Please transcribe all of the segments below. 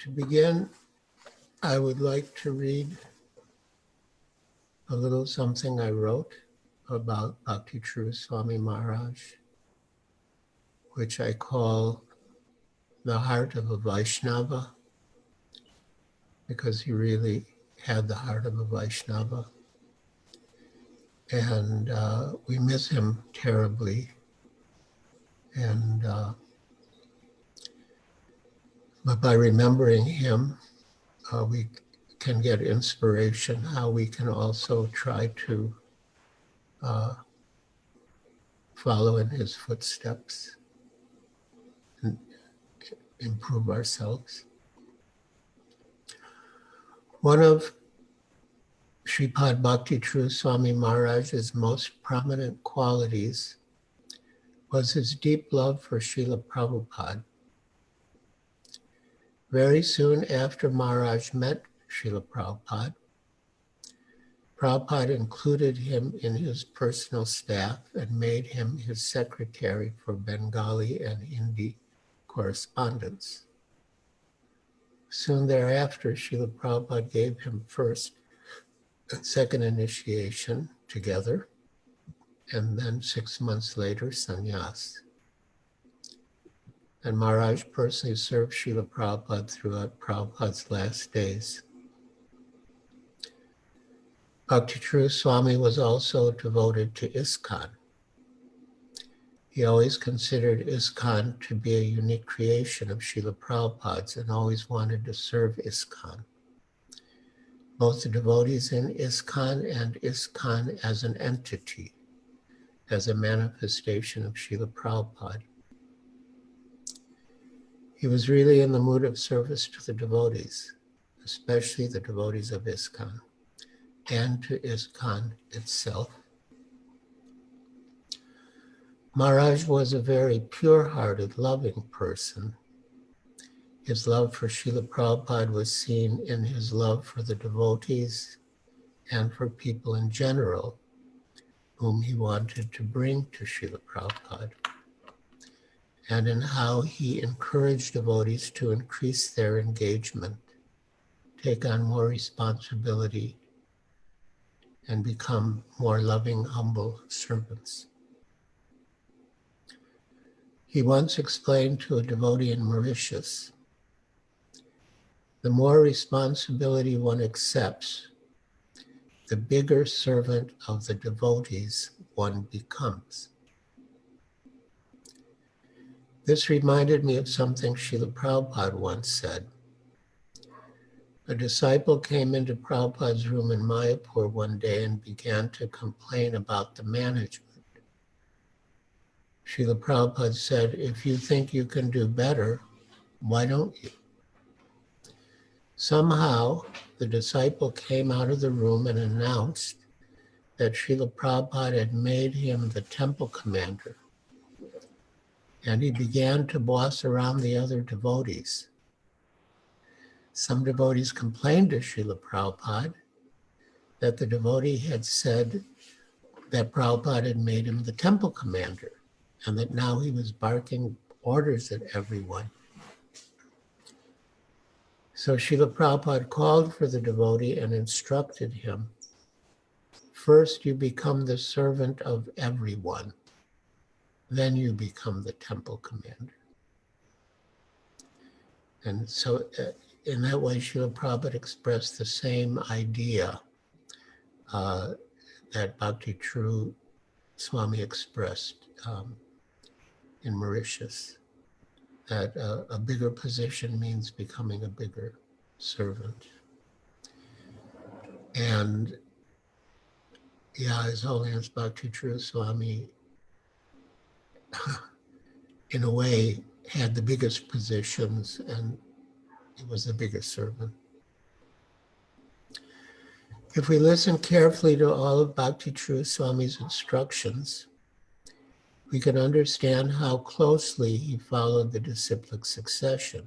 To begin, I would like to read a little something I wrote about Bhakti Caru Swami Maharaj, which I call the heart of a Vaishnava, because he really had the heart of a Vaishnava. And we miss him terribly. And but by remembering him, we can get inspiration how we can also try to follow in his footsteps and improve ourselves. One of Sripad Bhakti Caru Swami Maharaj's most prominent qualities was his deep love for Srila Prabhupada. Very soon after Maharaj met Srila Prabhupada, Prabhupada included him in his personal staff and made him his secretary for Bengali and Hindi correspondence. Soon thereafter, Srila Prabhupada gave him first and second initiation together, and then 6 months later, sannyas. And Maharaj personally served Srila Prabhupada throughout Prabhupada's last days. Bhakti Caru Swami was also devoted to ISKCON. He always considered ISKCON to be a unique creation of Srila Prabhupada's and always wanted to serve ISKCON. Both the devotees in ISKCON and ISKCON as an entity, as a manifestation of Srila Prabhupada. He was really in the mood of service to the devotees, especially the devotees of ISKCON, and to ISKCON itself. Maharaj was a very pure-hearted, loving person. His love for Srila Prabhupada was seen in his love for the devotees and for people in general, whom he wanted to bring to Srila Prabhupada, and in how he encouraged devotees to increase their engagement, take on more responsibility, and become more loving, humble servants. He once explained to a devotee in Mauritius, the more responsibility one accepts, the bigger servant of the devotees one becomes. This reminded me of something Srila Prabhupada once said. A disciple came into Prabhupada's room in Mayapur one day and began to complain about the management. Srila Prabhupada said, if you think you can do better, why don't you? Somehow, the disciple came out of the room and announced that Srila Prabhupada had made him the temple commander. And he began to boss around the other devotees. Some devotees complained to Srila Prabhupada that the devotee had said that Prabhupada had made him the temple commander, and that now he was barking orders at everyone. So Srila Prabhupada called for the devotee and instructed him, first you become the servant of everyone, then you become the temple commander. And so in that way, Srila Prabhupada expressed the same idea that Bhakti Caru Swami expressed in Mauritius, that a bigger position means becoming a bigger servant. And yeah, His Holiness Bhakti Caru Swami, in a way, had the biggest positions and he was the biggest servant. If we listen carefully to all of Bhakti Caru Swami's instructions, we can understand how closely he followed the disciplic succession.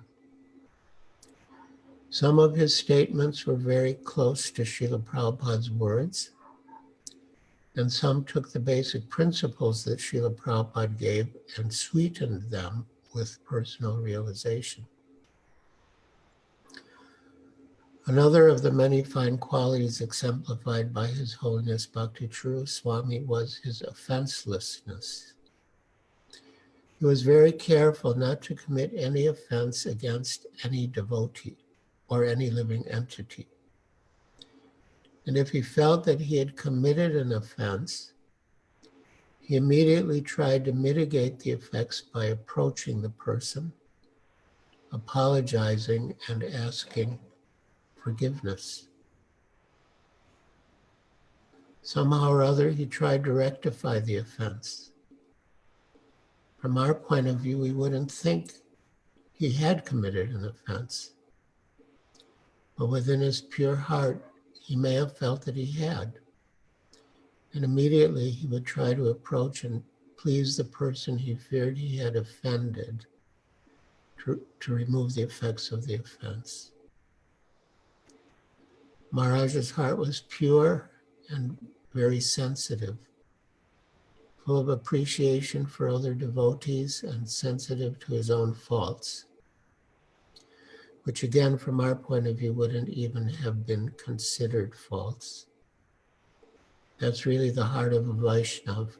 Some of his statements were very close to Srila Prabhupada's words, and some took the basic principles that Srila Prabhupada gave and sweetened them with personal realization. Another of the many fine qualities exemplified by His Holiness Bhakti Caru Swami was his offenselessness. He was very careful not to commit any offense against any devotee or any living entity. And if he felt that he had committed an offense, he immediately tried to mitigate the effects by approaching the person, apologizing, and asking forgiveness. Somehow or other, he tried to rectify the offense. From our point of view, we wouldn't think he had committed an offense. But within his pure heart, he may have felt that he had. And immediately he would try to approach and please the person he feared he had offended to remove the effects of the offense. Maharaja's heart was pure and very sensitive, full of appreciation for other devotees and sensitive to his own faults, which again, from our point of view, wouldn't even have been considered faults. That's really the heart of a Vaishnava,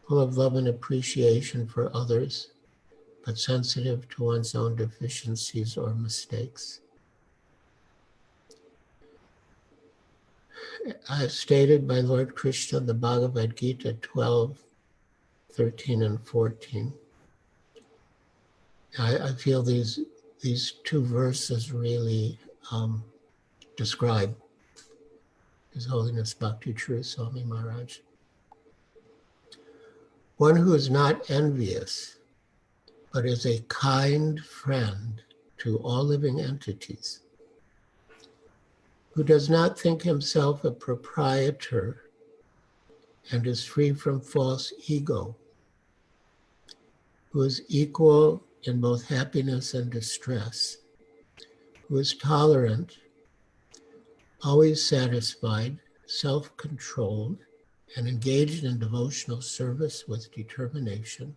full of love and appreciation for others, but sensitive to one's own deficiencies or mistakes. As stated by Lord Krishna in the Bhagavad Gita 12:13 and 14. I feel these two verses really describe His Holiness Bhakti Caru Swami Maharaj. One who is not envious, but is a kind friend to all living entities, who does not think himself a proprietor and is free from false ego, who is equal in both happiness and distress, who is tolerant, always satisfied, self-controlled, and engaged in devotional service with determination,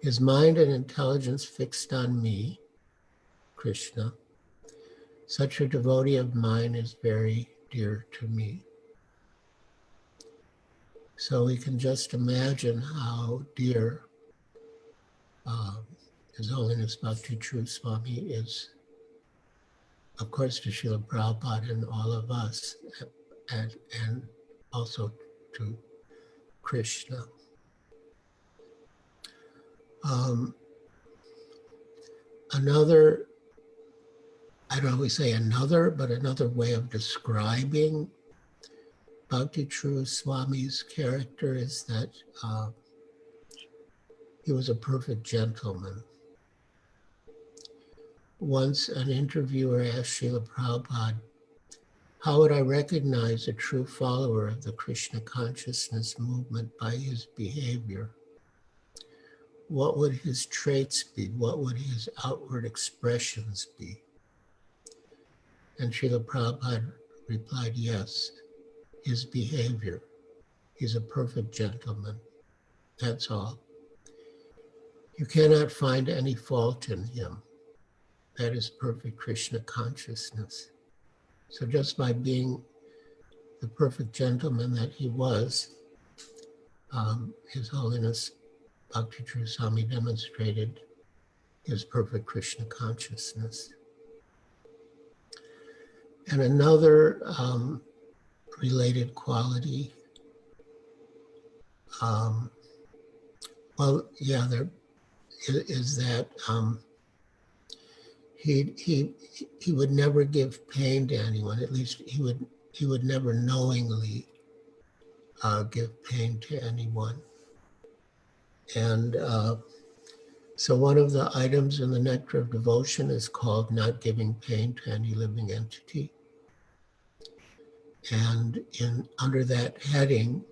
his mind and intelligence fixed on me, Krishna. Such a devotee of mine is very dear to me. So we can just imagine how dear His Holiness Bhakti Caru Swami is, of course, to Srila Prabhupada and all of us, and also to Krishna. Another, I don't always say another, but another way of describing Bhakti Caru Swami's character is that he was a perfect gentleman. Once an interviewer asked Srila Prabhupada, how would I recognize a true follower of the Krishna consciousness movement by his behavior? What would his traits be? What would his outward expressions be? And Srila Prabhupada replied, yes, his behavior. He's a perfect gentleman. That's all. You cannot find any fault in him. That is perfect Krishna consciousness. So just by being the perfect gentleman that he was, His Holiness Bhakti Caru Swami demonstrated his perfect Krishna consciousness. And another related quality, there is that he would never give pain to anyone. At least he would never knowingly give pain to anyone. And so one of the items in the Nectar of Devotion is called not giving pain to any living entity. And under that heading,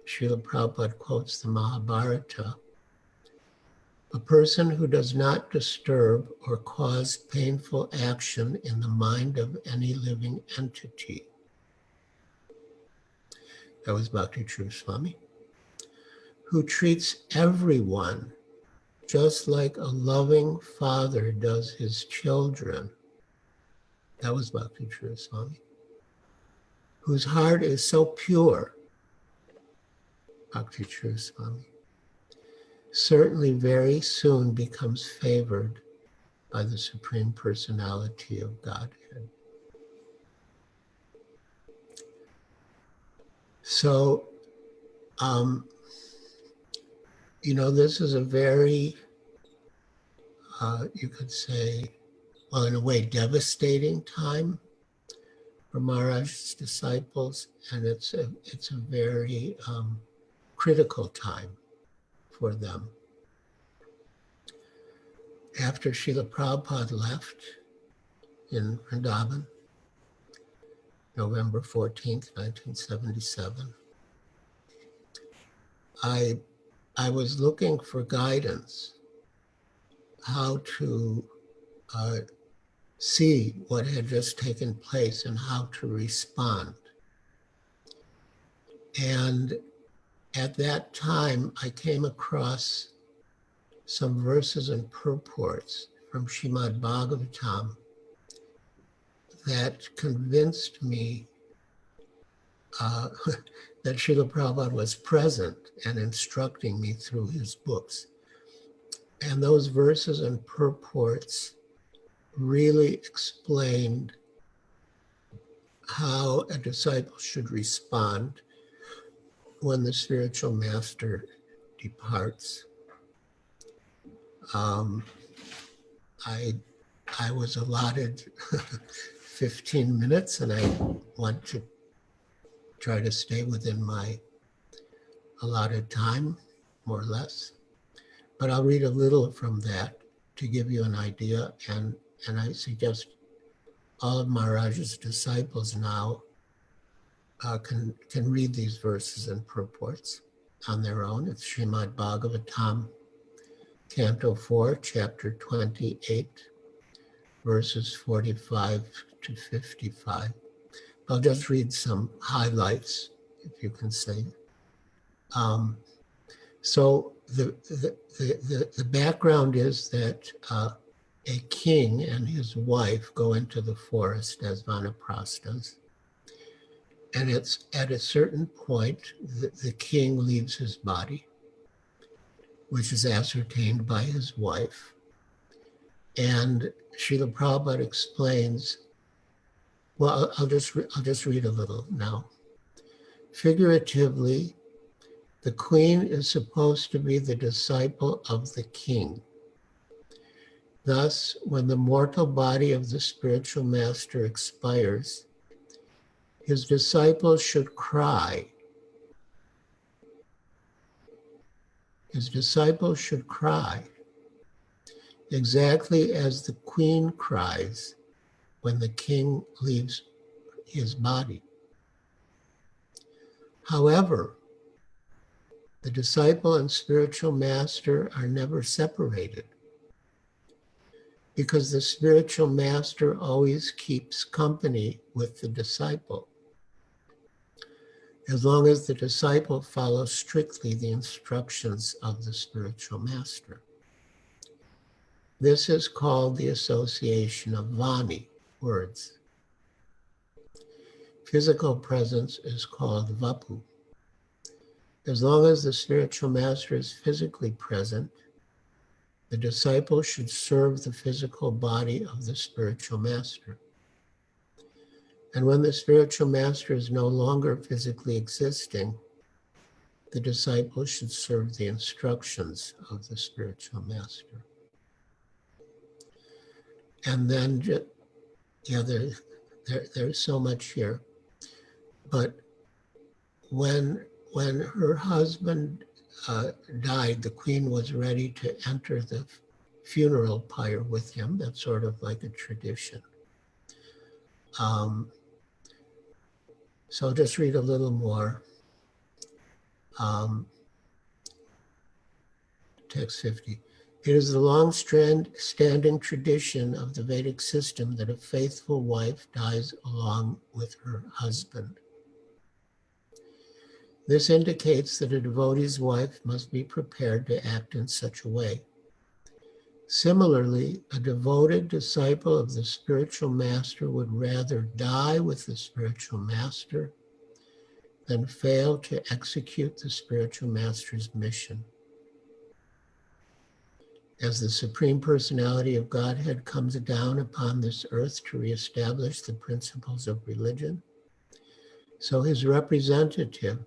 Srila Prabhupada quotes the Mahabharata, a person who does not disturb or cause painful action in the mind of any living entity. That was Bhakti Caru Swami. Who treats everyone just like a loving father does his children, That was Bhakti Caru Swami. Whose heart is so pure, Bhakti Caru Swami, certainly very soon becomes favored by the Supreme Personality of Godhead. So, this is a very, you could say, well, in a way, devastating time for Maharaj's disciples, and it's a very critical time for them. After Srila Prabhupada left in Vrindavan, November 14th, 1977, I was looking for guidance how to see what had just taken place and how to respond. And at that time, I came across some verses and purports from Srimad Bhagavatam that convinced me that Srila Prabhupada was present and instructing me through his books. And those verses and purports really explained how a disciple should respond when the spiritual master departs. I was allotted 15 minutes, and I want to try to stay within my allotted time, more or less. But I'll read a little from that to give you an idea, and I suggest all of Maharaj's disciples now can read these verses and purports on their own. It's Srimad Bhagavatam, Canto 4, Chapter 28, verses 45 to 55. I'll just read some highlights, if you can say. So the background is that a king and his wife go into the forest as vanaprasthas. And it's at a certain point that the king leaves his body, which is ascertained by his wife. And Srila Prabhupada explains, well, I'll just read a little now. Figuratively, the queen is supposed to be the disciple of the king. Thus, when the mortal body of the spiritual master expires, his disciples should cry. His disciples should cry, exactly as the queen cries when the king leaves his body. However, the disciple and spiritual master are never separated, because the spiritual master always keeps company with the disciple, as long as the disciple follows strictly the instructions of the spiritual master. This is called the association of vani, words. Physical presence is called vapu. As long as the spiritual master is physically present, the disciple should serve the physical body of the spiritual master. And when the spiritual master is no longer physically existing, the disciple should serve the instructions of the spiritual master. And then, there's so much here. But when her husband died, the queen was ready to enter the funeral pyre with him. That's sort of like a tradition. So I'll just read a little more. Text 50. It is the long-standing tradition of the Vedic system that a faithful wife dies along with her husband. This indicates that a devotee's wife must be prepared to act in such a way. Similarly, a devoted disciple of the spiritual master would rather die with the spiritual master than fail to execute the spiritual master's mission. As the Supreme Personality of Godhead comes down upon this earth to reestablish the principles of religion, so his representative,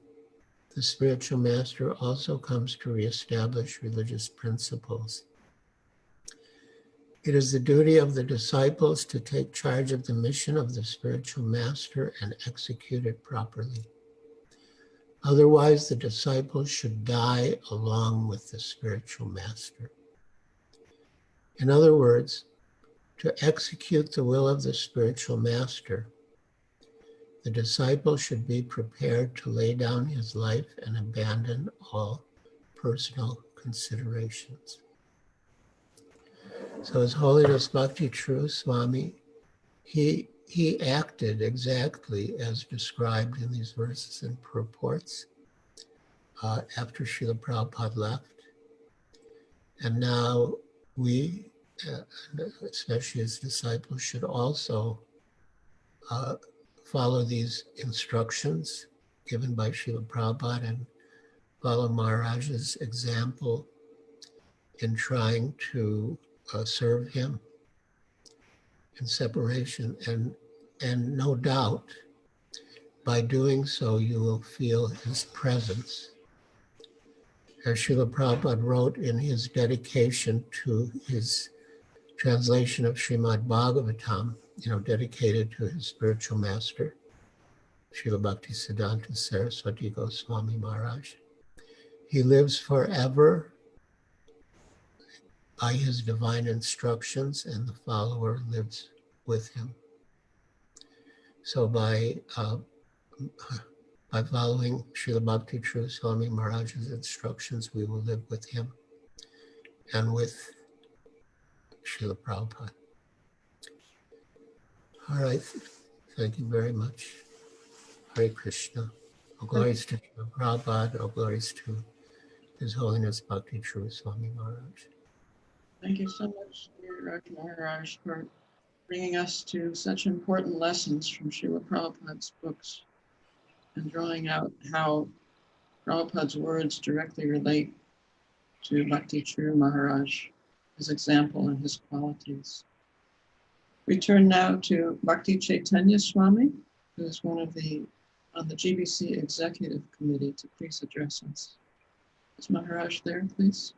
the spiritual master, also comes to reestablish religious principles. It is the duty of the disciples to take charge of the mission of the spiritual master and execute it properly. Otherwise, the disciples should die along with the spiritual master. In other words, to execute the will of the spiritual master, the disciple should be prepared to lay down his life and abandon all personal considerations. So His Holiness Bhakti Caru Swami, he acted exactly as described in these verses and purports after Srila Prabhupada left. And now we, especially as disciples, should also follow these instructions given by Srila Prabhupada and follow Maharaja's example in trying to serve him in separation. And no doubt, by doing so, you will feel his presence. As Srila Prabhupada wrote in his dedication to his translation of Srimad Bhagavatam, dedicated to his spiritual master, Srila Bhakti Siddhanta Saraswati Goswami Maharaj. He lives forever by his divine instructions, and the follower lives with him. So by following Srila Bhakti Caru Swami Maharaja's instructions, we will live with him and with Srila Prabhupada. All right, thank you very much. Hare Krishna. All glories to Srila Prabhupada, all glories to His Holiness Bhakti Caru Swami Maharaj. Thank you so much, Giriraj Maharaj, for bringing us to such important lessons from Srila Prabhupada's books and drawing out how Prabhupada's words directly relate to Bhakti Caru Maharaj, his example and his qualities. We turn now to Bhakti Caitanya Swami, who is on the GBC Executive Committee, to please address us. Is Maharaj there, please?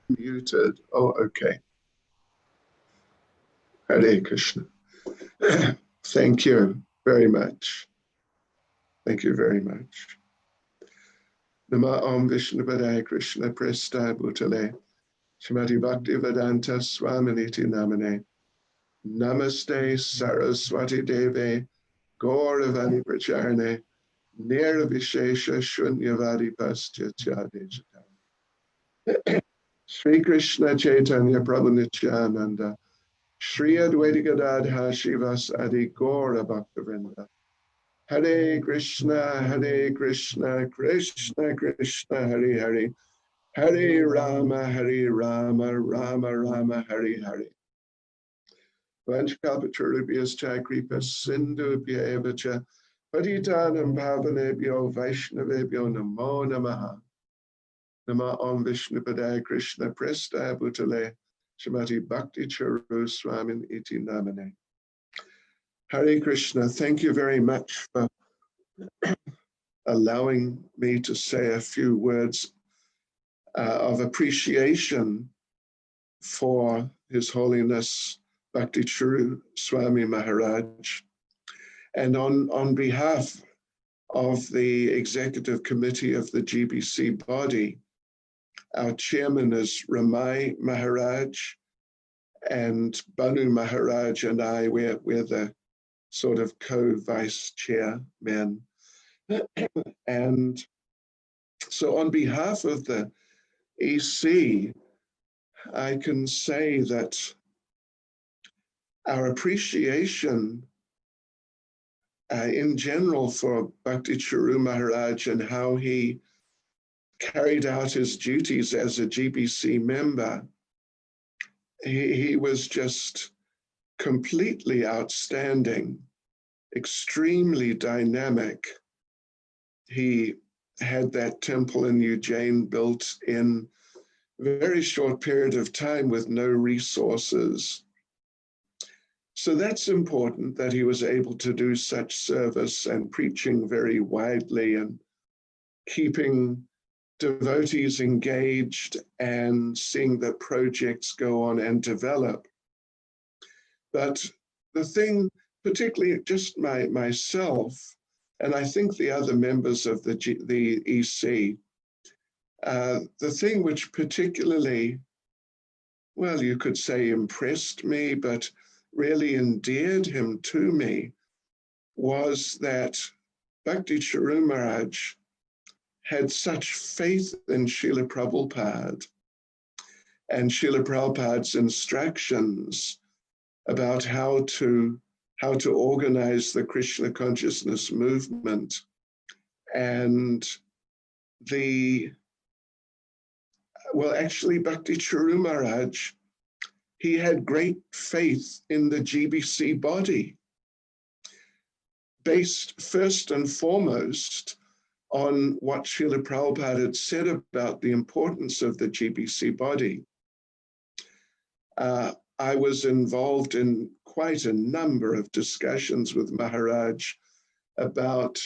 Muted. Oh, okay. Hare Krishna. Thank you very much. Thank you very much. Nama Om Vishnu Padaya Krishna Presta Bhutale Srimati Bhaktivedanta Swaminiti Namane Namaste Saraswati Deve Gauravani Pracharne Nirvishesha Shunyavadi Pastya Tyadejata Sri Krishna Chaitanya Prabhu Nityananda Shri Advaita Gadadha Shivas Adi Gaura Bhaktivedanta Hare Krishna, Krishna Krishna, Hare Hare, Hare Rama, Rama Rama, Hare Hare. Vanchkalpatarubhyas Kripas Sindhubhya Evacha Patitanam Pavanebhyo Vaishnavebhyo Namo Namaha. Nama Om Vishnu Padaya Krishna Presta Bhutale Srimati Bhakti Caru Swami Iti Namane. Hare Krishna, thank you very much for allowing me to say a few words of appreciation for His Holiness Bhakti Caru Swami Maharaj. And on behalf of the Executive Committee of the GBC body, our chairman is Ramai Maharaj, and Banu Maharaj and I, we're the sort of co-vice chairmen. And so on behalf of the EC, I can say that our appreciation in general for Bhakti Caru Maharaj and how he carried out his duties as a GBC member. He was just completely outstanding, extremely dynamic. He had that temple in Ujjain built in a very short period of time with no resources. So that's important that he was able to do such service and preaching very widely and keeping devotees engaged and seeing that projects go on and develop. But the thing, particularly just myself, and I think the other members of the EC, the thing which particularly, well, you could say impressed me, but really endeared him to me, was that Bhakti Caru Maharaj had such faith in Srila Prabhupada and Srila Prabhupada's instructions about how to organize the Krishna consciousness movement. And actually Bhakti Caru Maharaj, he had great faith in the GBC body, based first and foremost on what Srila Prabhupada had said about the importance of the GBC body. I was involved in quite a number of discussions with Maharaj about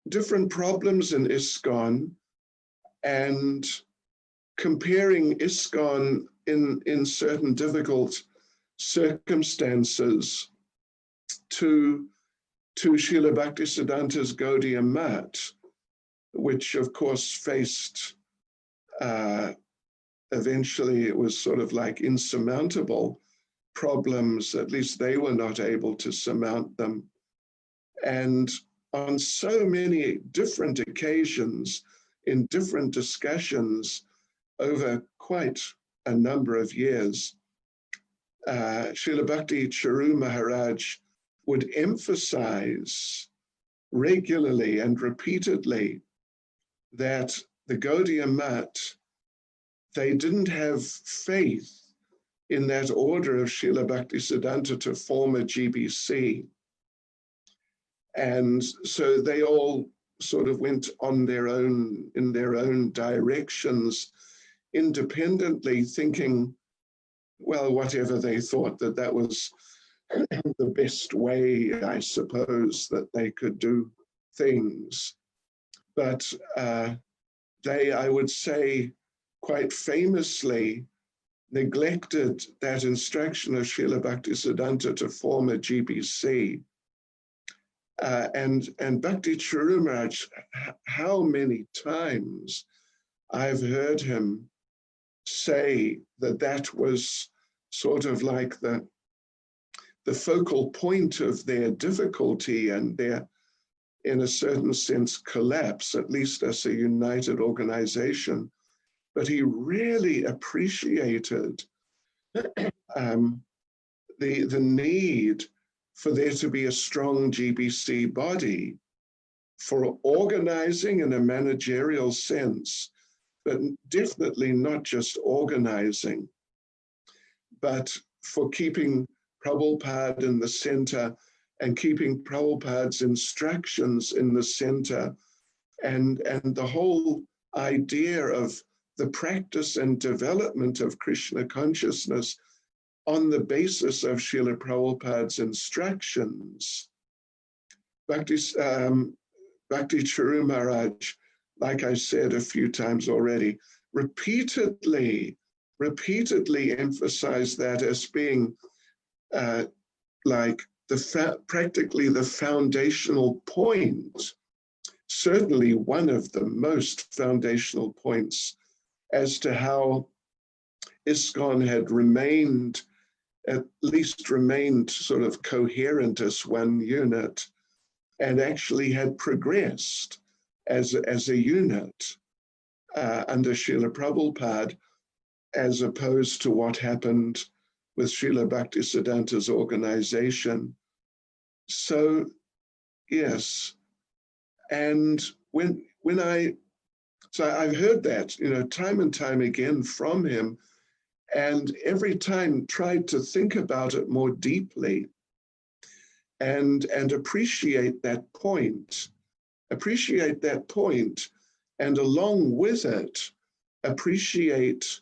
different problems in ISKCON and comparing ISKCON in certain difficult circumstances to Srila Bhaktisiddhanta's Gaudiya Mat, which of course faced, eventually it was sort of like insurmountable problems, at least they were not able to surmount them. And on so many different occasions, in different discussions over quite a number of years, Srila Bhakti Caru Maharaj would emphasize regularly and repeatedly that the Gaudiya Mat, they didn't have faith in that order of Srila Bhaktisiddhanta to form a GBC. And so they all sort of went on their own, in their own directions, independently, thinking, well, whatever they thought, that was the best way, I suppose, that they could do things. But they, I would say, quite famously neglected that instruction of Srila Bhaktisiddhanta to form a GBC. And Bhakti Caru Maharaj, how many times I've heard him say that was sort of like the focal point of their difficulty and their, in a certain sense, collapse, at least as a united organization. But he really appreciated the need for there to be a strong GBC body for organizing in a managerial sense, but definitely not just organizing, but for keeping Prabhupada in the center and keeping Prabhupada's instructions in the center, and the whole idea of the practice and development of Krishna consciousness on the basis of Srila Prabhupada's instructions. Bhakti Caru Maharaj, like I said a few times already, repeatedly emphasized that as being like practically the foundational point, certainly one of the most foundational points as to how ISKCON had remained, at least remained sort of coherent as one unit, and actually had progressed as a unit under Srila Prabhupada, as opposed to what happened with Srila Bhaktisiddhanta's organization. So, yes. And so I've heard that, time and time again from him, and every time tried to think about it more deeply and appreciate that point, and along with it, appreciate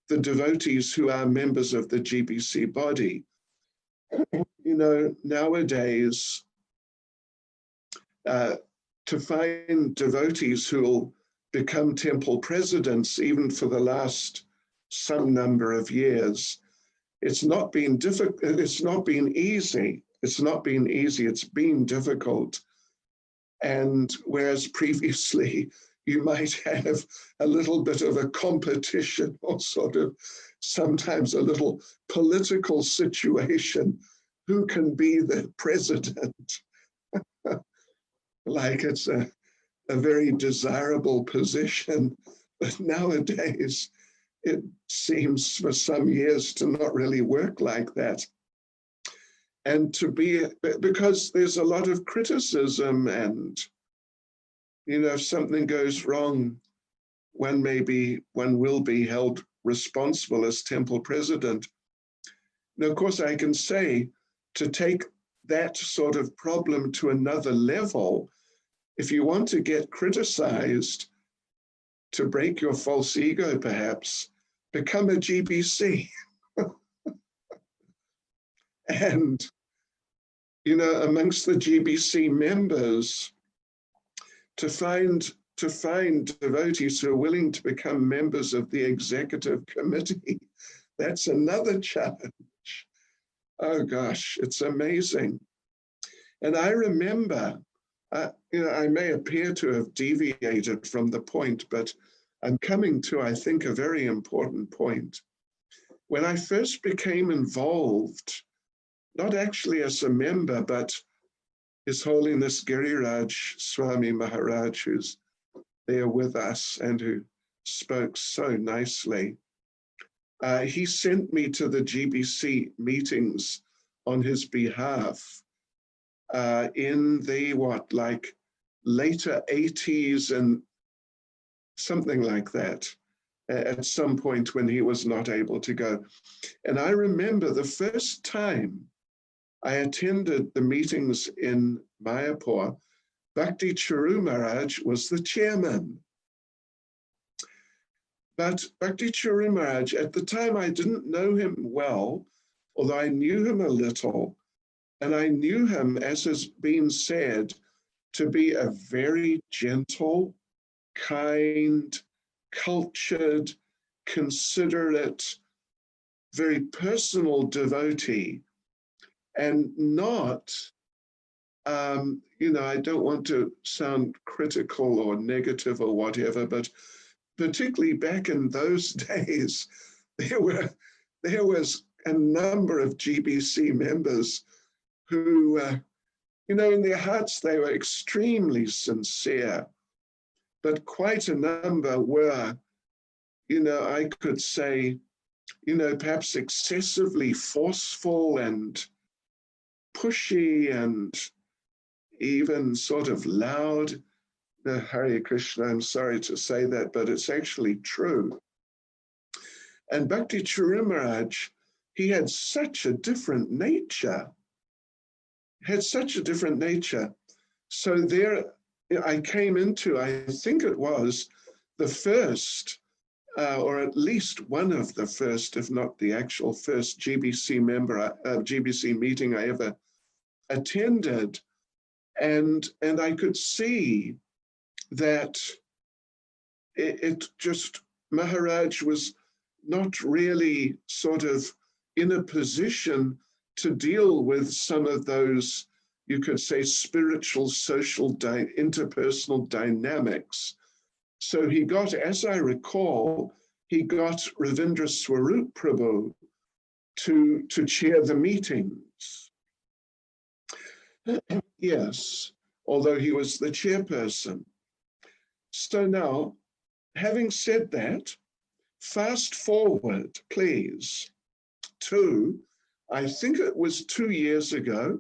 the devotees who are members of the GBC body. Nowadays, to find devotees who will become temple presidents, even for the last some number of years, it's not been difficult. It's not been easy. It's been difficult. And whereas previously you might have a little bit of a competition or sort of sometimes a little political situation, who can be the president? Like it's a very desirable position. But nowadays, it seems for some years to not really work like that. And because there's a lot of criticism, and, if something goes wrong, one will be held responsible as temple president. Now, of course, I can say, to take that sort of problem to another level, if you want to get criticized, to break your false ego, perhaps, become a GBC. And, amongst the GBC members, to find devotees who are willing to become members of the executive committee, that's another challenge. Oh gosh, it's amazing. And I remember, I may appear to have deviated from the point, but I'm coming to, I think, a very important point. When I first became involved, not actually as a member, but His Holiness Giriraj Swami Maharaja, who's there with us and who spoke so nicely, he sent me to the GBC meetings on his behalf in the later 80s and something like that, at some point when he was not able to go. And I remember the first time I attended the meetings in Mayapur, Bhakti Caru Maharaj was the chairman. But Bhakti Caru Maharaj, at the time I didn't know him well, although I knew him a little, and I knew him, as has been said, to be a very gentle, kind, cultured, considerate, very personal devotee, and not, I don't want to sound critical or negative or whatever, but particularly back in those days, there was a number of GBC members who, in their hearts, they were extremely sincere, but quite a number were, I could say, perhaps excessively forceful and pushy and even sort of loud. Hare Krishna, I'm sorry to say that, but it's actually true. And Bhakti Caru Maharaj, he had such a different nature. So there I came into, I think it was the first, or at least one of the first, if not the actual first GBC GBC meeting I ever attended. And I could see that it just, Maharaj was not really sort of in a position to deal with some of those, you could say, spiritual, social, interpersonal dynamics. So he got, as I recall, he got Ravindra Swarup Prabhu to chair the meetings. Yes, although he was the chairperson. So now, having said that, fast forward, please, to, I think it was 2 years ago,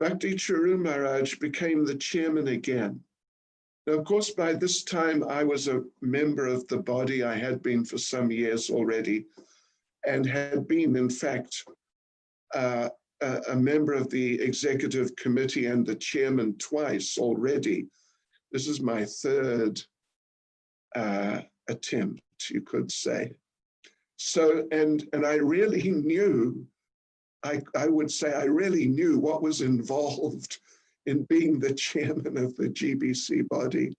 Bhakti Caru Maharaj became the chairman again. Now, of course, by this time, I was a member of the body. I had been for some years already, and had been, in fact, a member of the executive committee and the chairman twice already. This is my third attempt, you could say. So, and I really knew, I would say I really knew what was involved in being the chairman of the GBC body.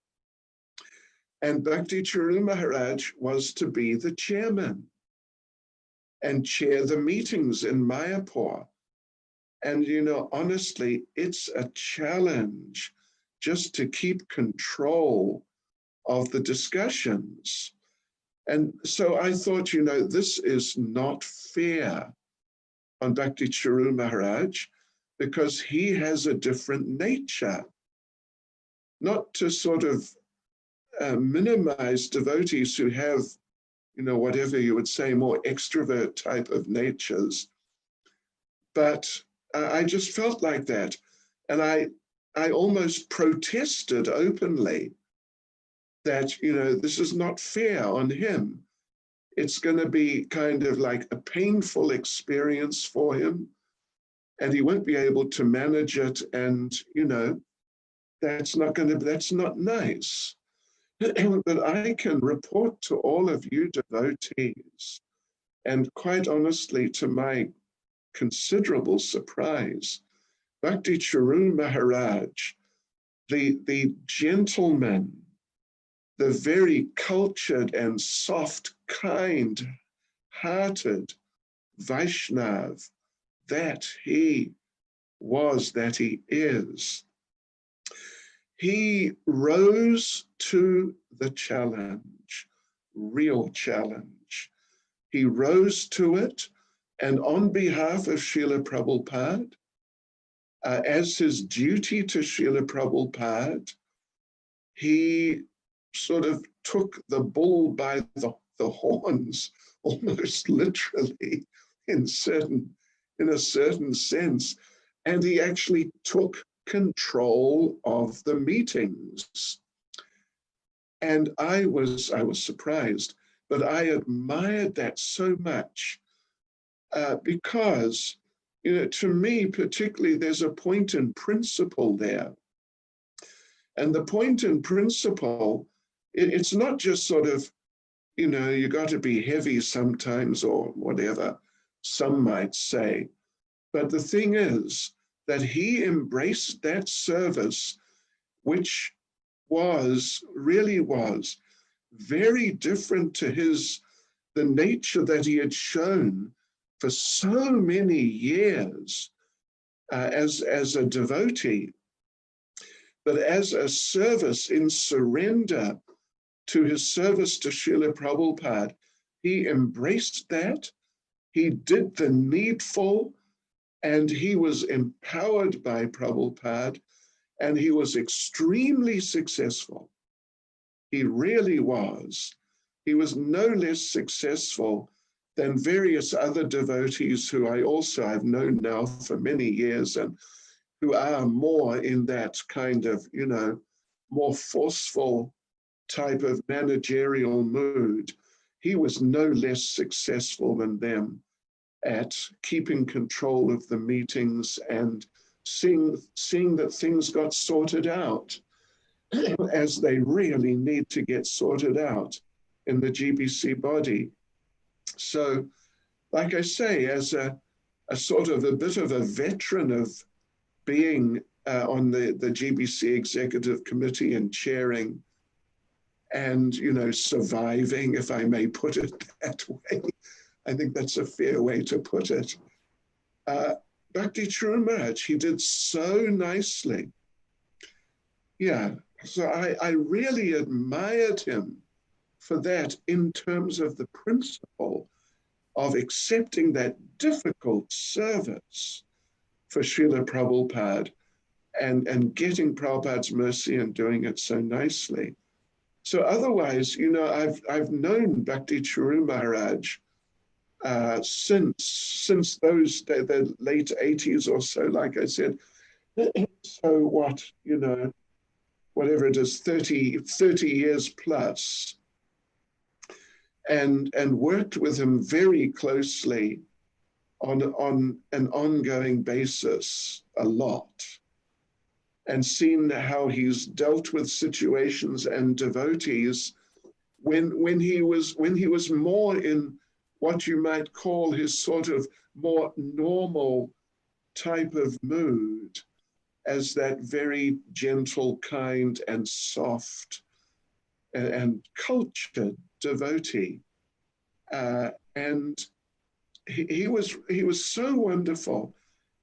And Bhakti Caru Maharaj was to be the chairman and chair the meetings in Mayapur. And, you know, honestly, it's a challenge just to keep control of the discussions. And so I thought, you know, this is not fair on Bhakti Caru Maharaj, because he has a different nature. Not to sort of minimize devotees who have, you know, whatever you would say, more extrovert type of natures. But I just felt like that. And I almost protested openly that, you know, this is not fair on him. It's going to be kind of like a painful experience for him, and he won't be able to manage it. And, you know, that's not nice. But I can report to all of you devotees, and quite honestly, to my considerable surprise, Bhakti Caru Maharaj, the gentleman, the very cultured and soft, kind-hearted Vaishnav that he was, that he is, he rose to the challenge, real challenge. He rose to it, and on behalf of Srila Prabhupada, as his duty to Srila Prabhupada, he sort of took the bull by the horns, almost literally, in a certain sense, and he actually took control of the meetings. And I was surprised, but I admired that so much because, you know, to me particularly, there's a point in principle there. And the point in principle, it's not just sort of, you know, you got to be heavy sometimes or whatever, some might say. But the thing is that he embraced that service, which really was very different to the nature that he had shown for so many years as a devotee. But as a service in surrender to his service to Srila Prabhupada, he embraced that, he did the needful, and he was empowered by Prabhupada, and he was extremely successful. He really was. He was no less successful than various other devotees who I've known now for many years, and who are more in that kind of, you know, more forceful type of managerial mood. He was no less successful than them at keeping control of the meetings and seeing that things got sorted out as they really need to get sorted out in the GBC body. So, like I say, as a sort of a bit of a veteran of being on the GBC executive committee and chairing and, you know, surviving, if I may put it that way. I think that's a fair way to put it. Bhakti Caru Maharaj, he did so nicely. Yeah, so I really admired him for that in terms of the principle of accepting that difficult service for Srila Prabhupada and getting Prabhupada's mercy and doing it so nicely. So otherwise, you know, I've known Bhakti Caru Maharaj since the late 80s or so, like I said, So what, whatever it is, 30 years plus, and worked with him very closely on an ongoing basis a lot, and seen how he's dealt with situations and devotees when he was more in what you might call his sort of more normal type of mood, as that very gentle, kind, and soft and cultured devotee. And he was so wonderful.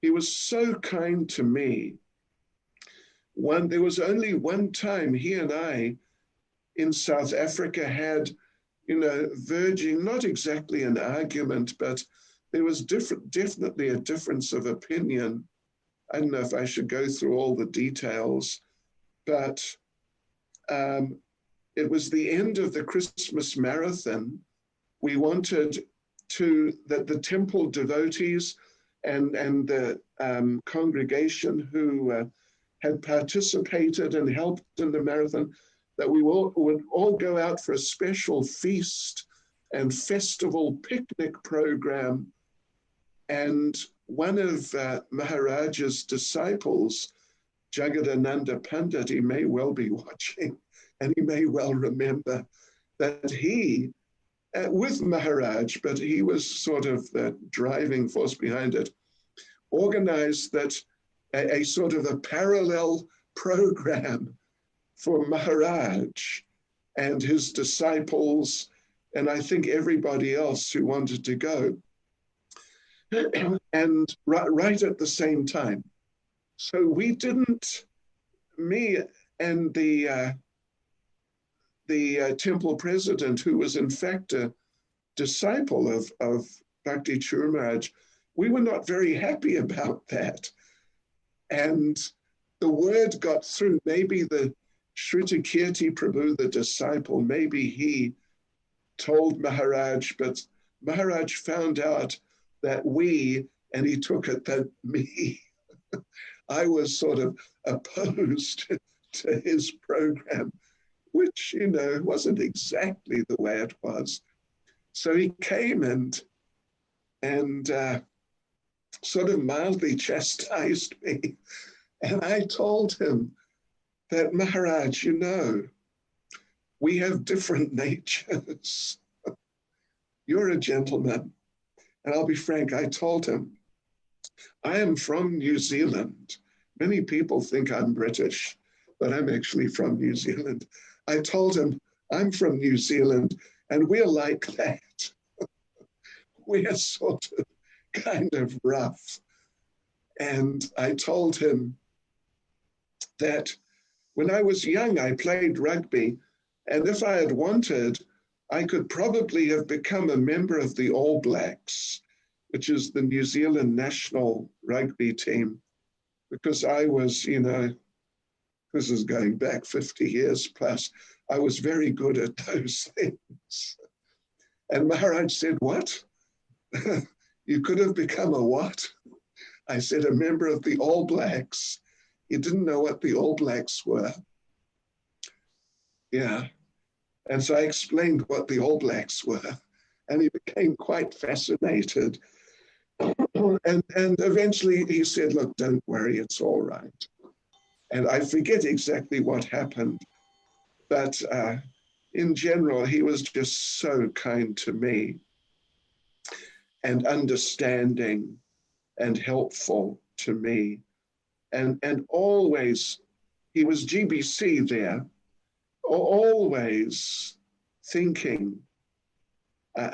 He was so kind to me. There was only one time he and I in South Africa had, verging, not exactly an argument, but there was definitely a difference of opinion. I don't know if I should go through all the details, but it was the end of the Christmas marathon. We wanted that the temple devotees and the congregation who had participated and helped in the marathon, that we would all go out for a special feast and festival picnic program. And one of Maharaja's disciples, Jagadananda Pandit, he may well be watching, and he may well remember that he, with Maharaj, but he was sort of the driving force behind it, organized that a sort of a parallel program for Maharaj and his disciples, and I think everybody else who wanted to go, and right at the same time. So we didn't, me and the temple president, who was in fact a disciple of Bhakti Caru Maharaj, we were not very happy about that. And the word got through. Maybe the Shrutakirti Prabhu, the disciple, maybe he told Maharaj, but Maharaj found out that and he took it that me, I was sort of opposed to his program, which, wasn't exactly the way it was. So he came and sort of mildly chastised me. And I told him that, Maharaj, we have different natures. You're a gentleman. And I'll be frank, I told him, I am from New Zealand. Many people think I'm British, but I'm actually from New Zealand. I told him, I'm from New Zealand, and we're like that. We're sort of kind of rough. And I told him that when I was young, I played rugby, and if I had wanted, I could probably have become a member of the All Blacks, which is the New Zealand national rugby team, because I was, this is going back 50 years plus, I was very good at those things. And Maharaj said, what? You could have become a what? I said, a member of the All Blacks. He didn't know what the All Blacks were. Yeah. And so I explained what the All Blacks were, and he became quite fascinated. And eventually he said, look, don't worry, it's all right. And I forget exactly what happened, but in general, he was just so kind to me and understanding and helpful to me. And always, he was GBC there, always thinking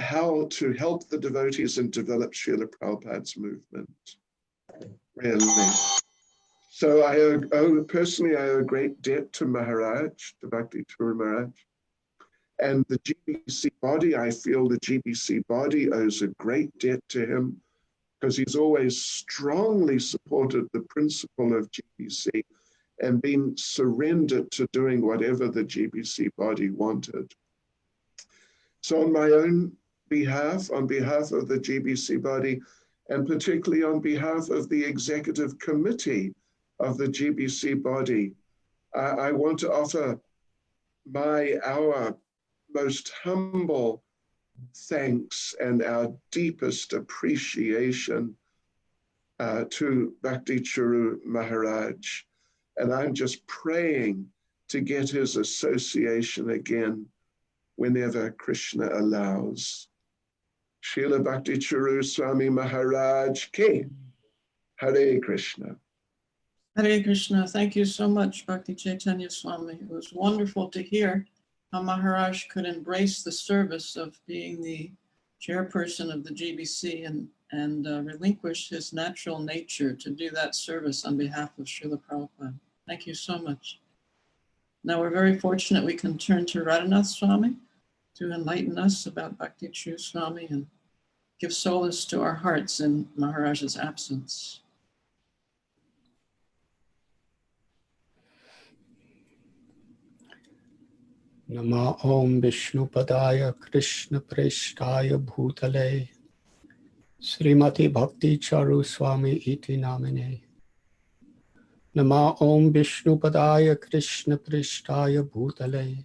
how to help the devotees and develop Srila Prabhupada's movement, really. So personally, I owe a great debt to Maharaj, to Bhakti Caru Maharaj. And the GBC body, I feel the GBC body owes a great debt to him, because he's always strongly supported the principle of GBC and been surrendered to doing whatever the GBC body wanted. So on my own behalf, on behalf of the GBC body, and particularly on behalf of the executive committee of the GBC body, I want to offer our most humble thanks and our deepest appreciation to Bhakti Caru Maharaj. And I'm just praying to get his association again whenever Krishna allows. Srila Bhakti Caru Swami Maharaj ki. Hare Krishna. Hare Krishna. Thank you so much, Bhakti Caitanya Swami. It was wonderful to hear how Maharaj could embrace the service of being the chairperson of the GBC and relinquish his natural nature to do that service on behalf of Srila Prabhupada. Thank you so much. Now we're very fortunate we can turn to Radhanatha Swami to enlighten us about Bhakti Caru Swami and give solace to our hearts in Maharaj's absence. Nama Om Vishnu Padaya Krishna Preshtaya Bhutale Srimati Bhakti Caru Swami Iti Namine. Nama Om Vishnu Padaya Krishna Preshtaya Bhutale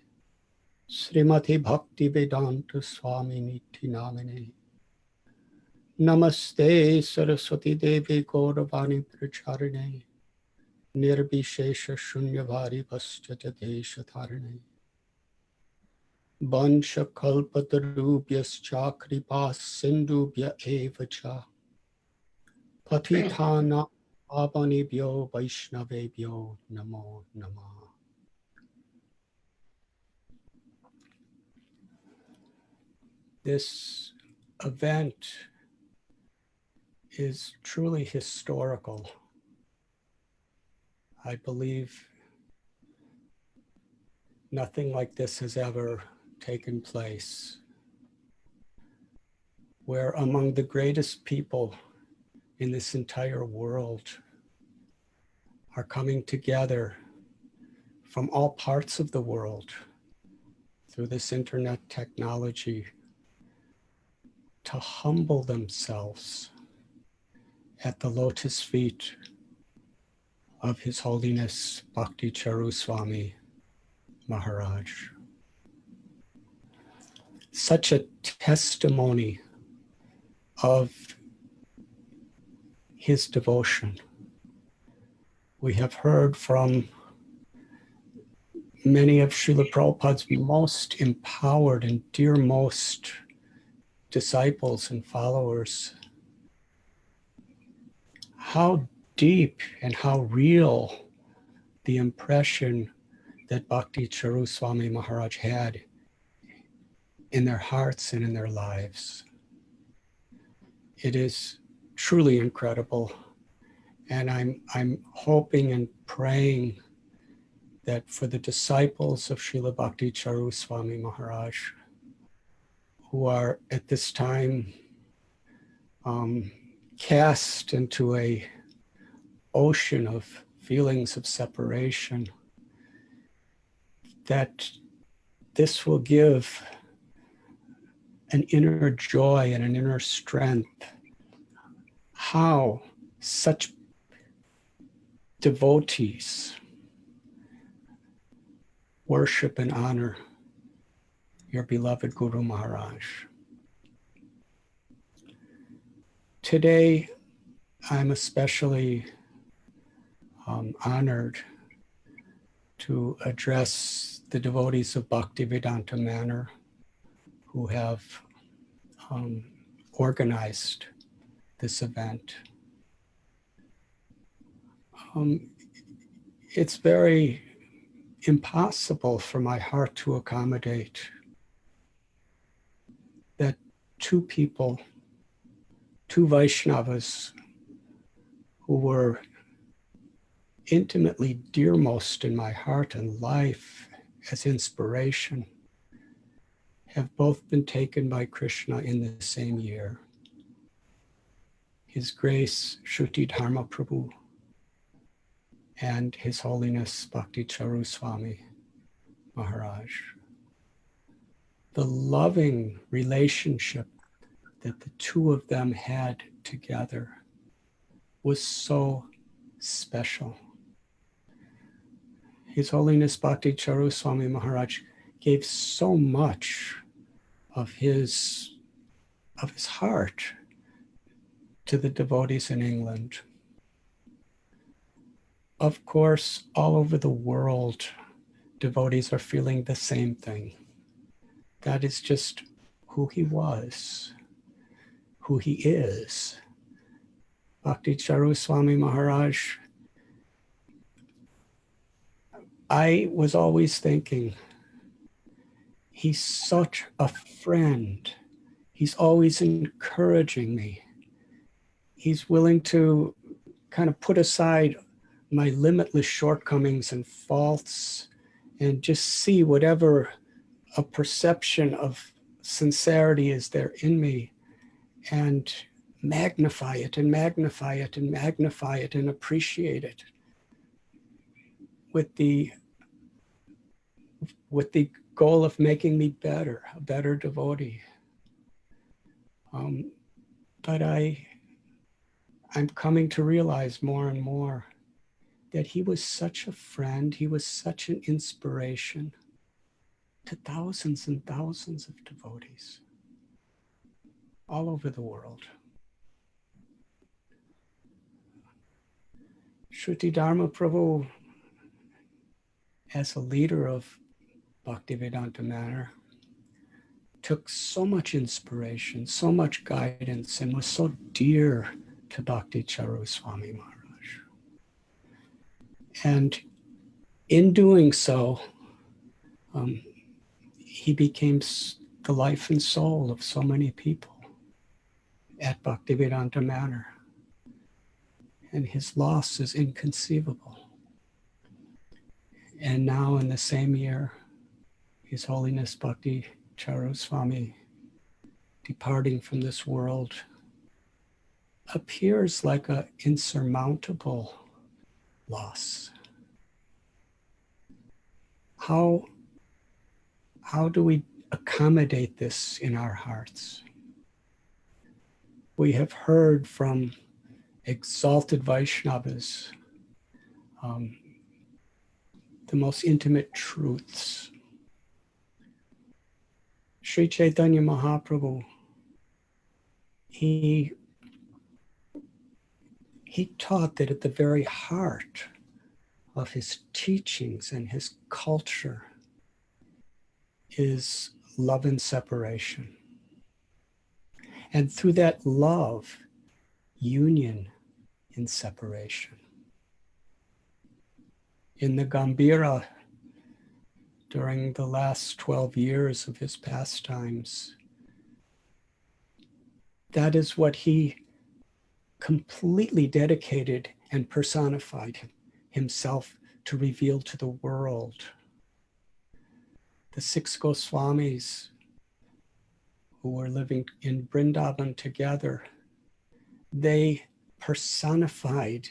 Srimati Bhaktivedanta Swami Niti Namine. Namaste Saraswati Devi Gauravani Pracharine Nirbhishesha Shunyabhari Paschata Desha Dharane Bansha Kalpatarubhyas Chakripas Sindhubhya Evacha Patithana Pavanebhyo Vaishnavebhyo Namo Namah. This event is truly historical. I believe nothing like this has ever taken place, where among the greatest people in this entire world are coming together from all parts of the world through this internet technology to humble themselves at the lotus feet of His Holiness Bhakti Caru Swami Maharaj. Such a testimony of his devotion. We have heard from many of Srila Prabhupada's most empowered and dearmost disciples and followers how deep and how real the impression that Bhakti Caru Swami Maharaj had in their hearts and in their lives. It is truly incredible. And I'm hoping and praying that for the disciples of Srila Bhakti Caru Swami Maharaj, who are at this time cast into a ocean of feelings of separation, that this will give an inner joy and an inner strength. How such devotees worship and honor your beloved Guru Maharaj. Today, I'm especially honored to address the devotees of Bhaktivedanta Manor who have organized this event. It's very impossible for my heart to accommodate that two people, two Vaishnavas who were intimately dearmost in my heart and life as inspiration, have both been taken by Krishna in the same year. His Grace Shruti Dharma Prabhu and His Holiness Bhakti Caru Swami Maharaj. The loving relationship that the two of them had together was so special. His Holiness Bhakti Caru Swami Maharaj gave so much of his heart to the devotees in England. Of course, all over the world, devotees are feeling the same thing. That is just who he was, who he is. Bhakti Caru Swami Maharaj, I was always thinking, he's such a friend. He's always encouraging me. He's willing to kind of put aside my limitless shortcomings and faults and just see whatever a perception of sincerity is there in me and magnify it and magnify it and magnify it and appreciate it with the goal of making me better, a better devotee. But I'm coming to realize more and more that he was such a friend, he was such an inspiration to thousands and thousands of devotees all over the world. Shruti Dharma Prabhu, as a leader of Bhaktivedanta Manor, took so much inspiration, so much guidance, and was so dear to Bhakti Caru Swami Maharaj. And in doing so, he became the life and soul of so many people at Bhaktivedanta Manor. And his loss is inconceivable. And now in the same year, His Holiness Bhakti Caru Swami departing from this world appears like an insurmountable loss. How do we accommodate this in our hearts? We have heard from exalted Vaishnavas the most intimate truths. Sri Caitanya Mahaprabhu, he taught that at the very heart of his teachings and his culture is love and separation. And through that love, union in separation. In the Gambhira, during the last 12 years of his pastimes, that is what he completely dedicated and personified himself to reveal to the world. The 6 Goswamis who were living in Vrindavan together, they personified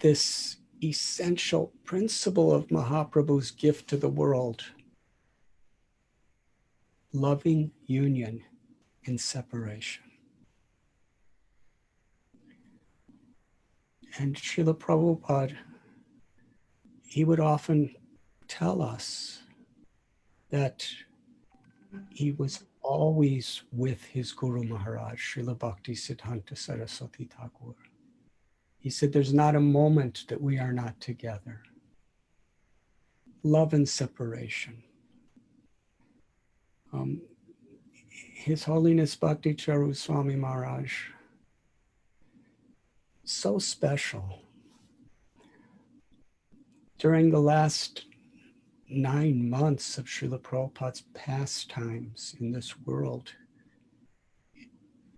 this essential principle of Mahaprabhu's gift to the world: loving union in separation. And Srila Prabhupada, he would often tell us that he was always with his Guru Maharaj, Srila Bhakti Siddhanta Saraswati Thakur. He said, there's not a moment that we are not together. Love and separation. His Holiness Bhakti Caru Swami Maharaj, so special. During the last 9 months of Srila Prabhupada's pastimes in this world,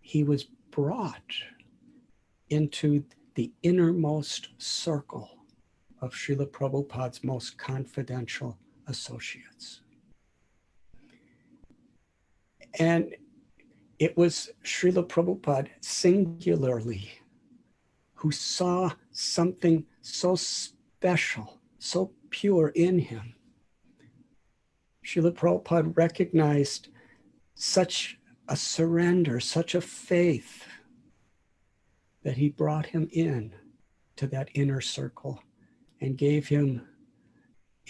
he was brought into the innermost circle of Srila Prabhupada's most confidential associates. And it was Srila Prabhupada singularly who saw something so special, so pure in him. Srila Prabhupada recognized such a surrender, such a faith, that he brought him in to that inner circle and gave him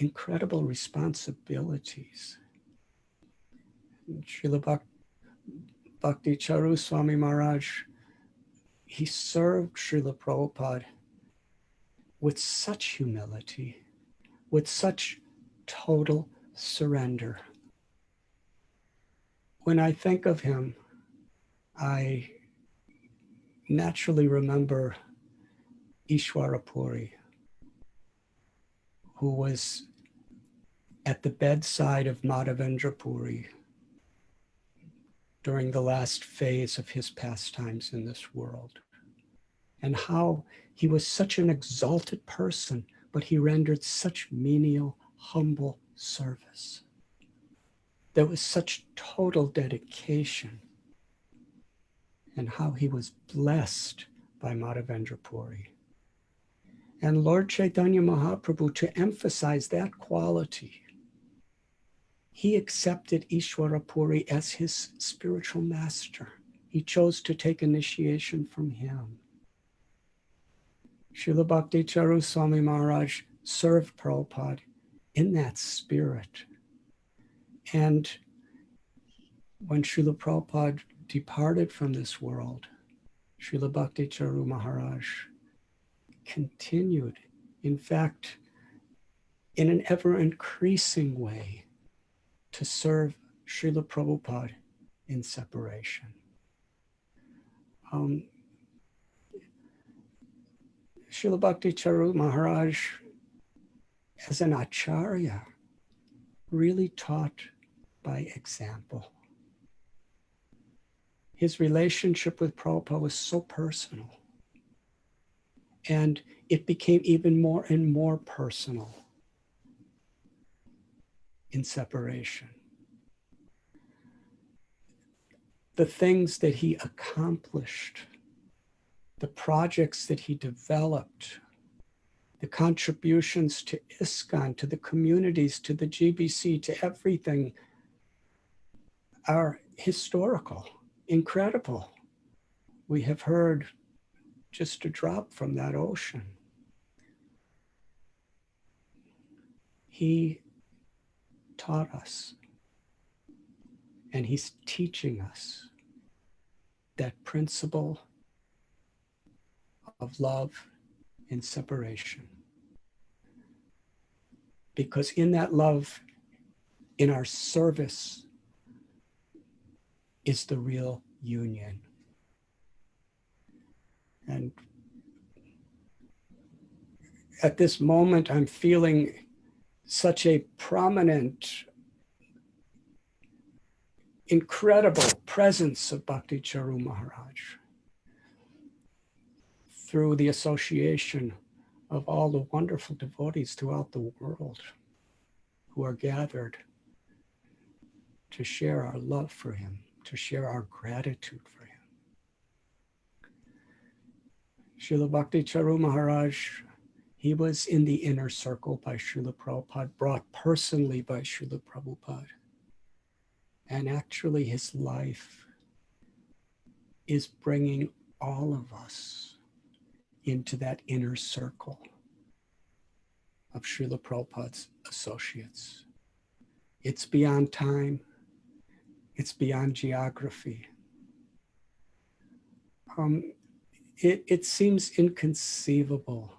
incredible responsibilities. Srila Bhakti Caru Swami Maharaj, he served Srila Prabhupada with such humility, with such total surrender. When I think of him, I naturally remember Ishwara Puri, who was at the bedside of Madhavendra Puri during the last phase of his pastimes in this world, and how he was such an exalted person, but he rendered such menial, humble service. There was such total dedication, and how he was blessed by Madhavendra Puri. And Lord Chaitanya Mahaprabhu, to emphasize that quality, he accepted Ishwara Puri as his spiritual master. He chose to take initiation from him. Srila Bhakti Caru Swami Maharaj served Prabhupada in that spirit. And when Srila Prabhupada departed from this world, Srila Bhakti Caru Maharaj continued, in fact, in an ever-increasing way, to serve Srila Prabhupada in separation. Srila Bhakti Caru Maharaj, as an acharya, really taught by example. His relationship with Prabhupada was so personal, and it became even more and more personal in separation. The things that he accomplished, the projects that he developed, the contributions to ISKCON, to the communities, to the GBC, to everything, are historical, incredible. We have heard just a drop from that ocean. He taught us, and he's teaching us that principle of love in separation. Because in that love, in our service, is the real union. And at this moment, I'm feeling such a prominent, incredible presence of Bhakti Caru Maharaj through the association of all the wonderful devotees throughout the world who are gathered to share our love for him, to share our gratitude for him. Srila Bhakti Caru Maharaj, he was in the inner circle by Srila Prabhupada, brought personally by Srila Prabhupada. And actually his life is bringing all of us into that inner circle of Srila Prabhupada's associates. It's beyond time. It's beyond geography. It seems inconceivable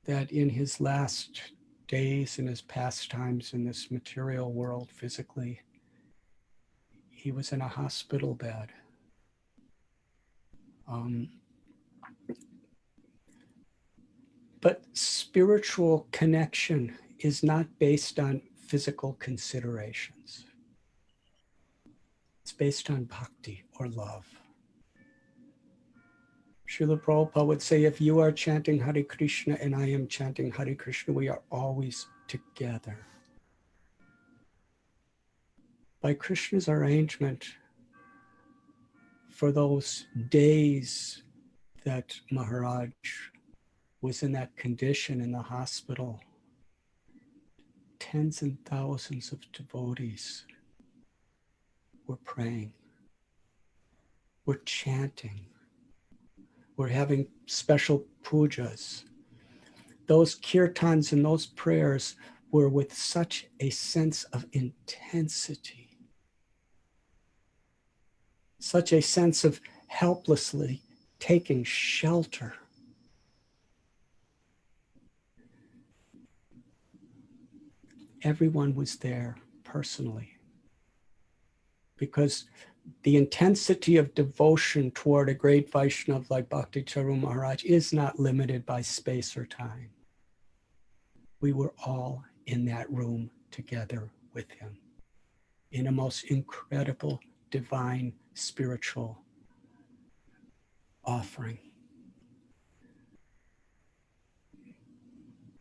that in his last days, in his pastimes in this material world physically, he was in a hospital bed. But spiritual connection is not based on physical considerations. It's based on bhakti or love. Srila Prabhupada would say, if you are chanting Hare Krishna and I am chanting Hare Krishna, we are always together. By Krishna's arrangement, for those days that Maharaj was in that condition in the hospital, tens and thousands of devotees were praying, were chanting, were having special pujas. Those kirtans and those prayers were with such a sense of intensity, such a sense of helplessly taking shelter. Everyone was there personally, because the intensity of devotion toward a great Vaishnava like Bhakti Caru Maharaj is not limited by space or time. We were all in that room together with him in a most incredible, divine, spiritual offering.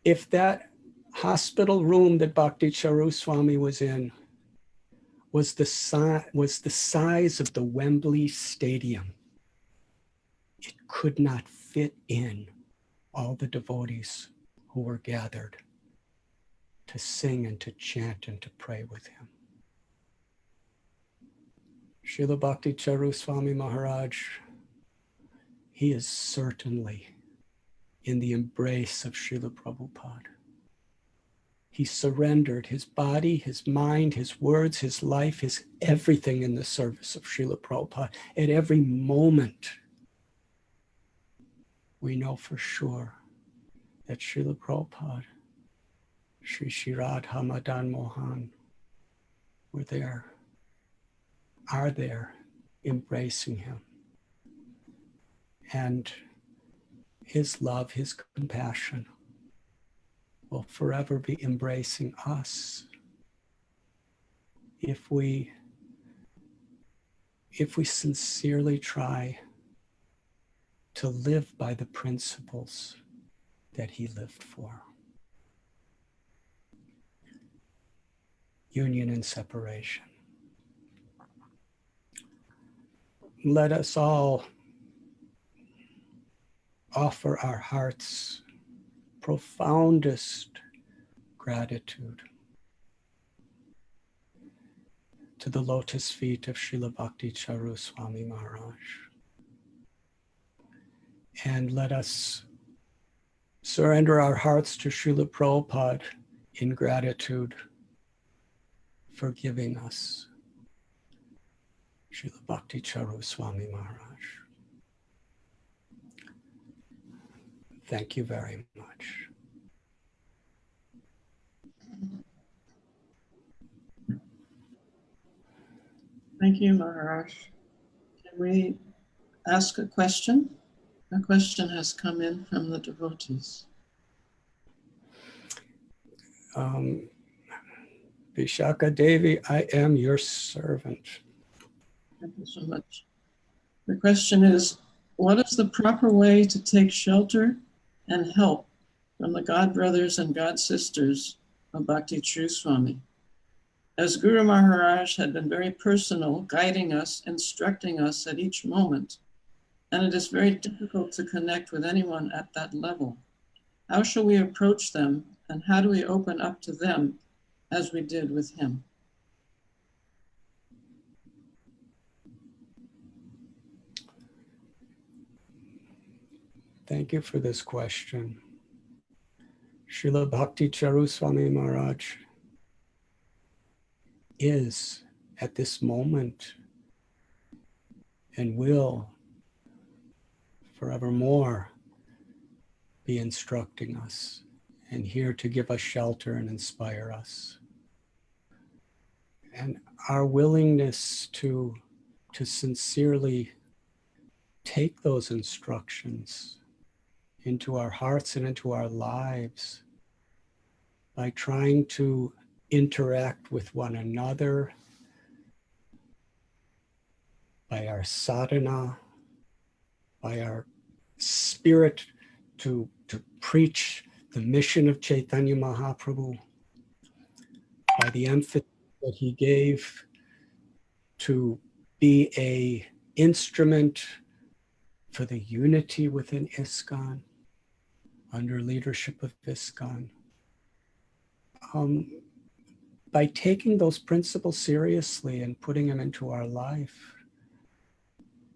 If that hospital room that Bhakti Caru Swami was in was the size of the Wembley Stadium, it could not fit in all the devotees who were gathered to sing and to chant and to pray with him. Srila Bhakti Caru Swami Maharaj, he is certainly in the embrace of Srila Prabhupada. He surrendered his body, his mind, his words, his life, his everything in the service of Srila Prabhupada. At every moment, we know for sure that Srila Prabhupada, Sri Sri Radha Madan Mohan were there, are there, embracing him. And his love, his compassion will forever be embracing us if we sincerely try to live by the principles that he lived for. Union and separation. Let us all offer our hearts profoundest gratitude to the lotus feet of Srila Bhakti Caru Swami Maharaj. And let us surrender our hearts to Srila Prabhupada in gratitude for giving us Srila Bhakti Caru Swami Maharaj. Thank you very much. Thank you, Maharaj. Can we ask a question? A question has come in from the devotees. Vishaka Devi, I am your servant. Thank you so much. The question is, what is the proper way to take shelter and help from the God brothers and God sisters of Bhakti Caru Swami? As Guru Maharaj had been very personal, guiding us, instructing us at each moment, and it is very difficult to connect with anyone at that level. How shall we approach them, and how do we open up to them as we did with him? Thank you for this question. Srila Bhakti Caru Swami Maharaj is at this moment and will forevermore be instructing us and here to give us shelter and inspire us. And our willingness to sincerely take those instructions into our hearts and into our lives by trying to interact with one another, by our sadhana, by our spirit to preach the mission of Caitanya Mahaprabhu, by the emphasis that he gave to be an instrument for the unity within ISKCON, under leadership of ISKCON. By taking those principles seriously and putting them into our life,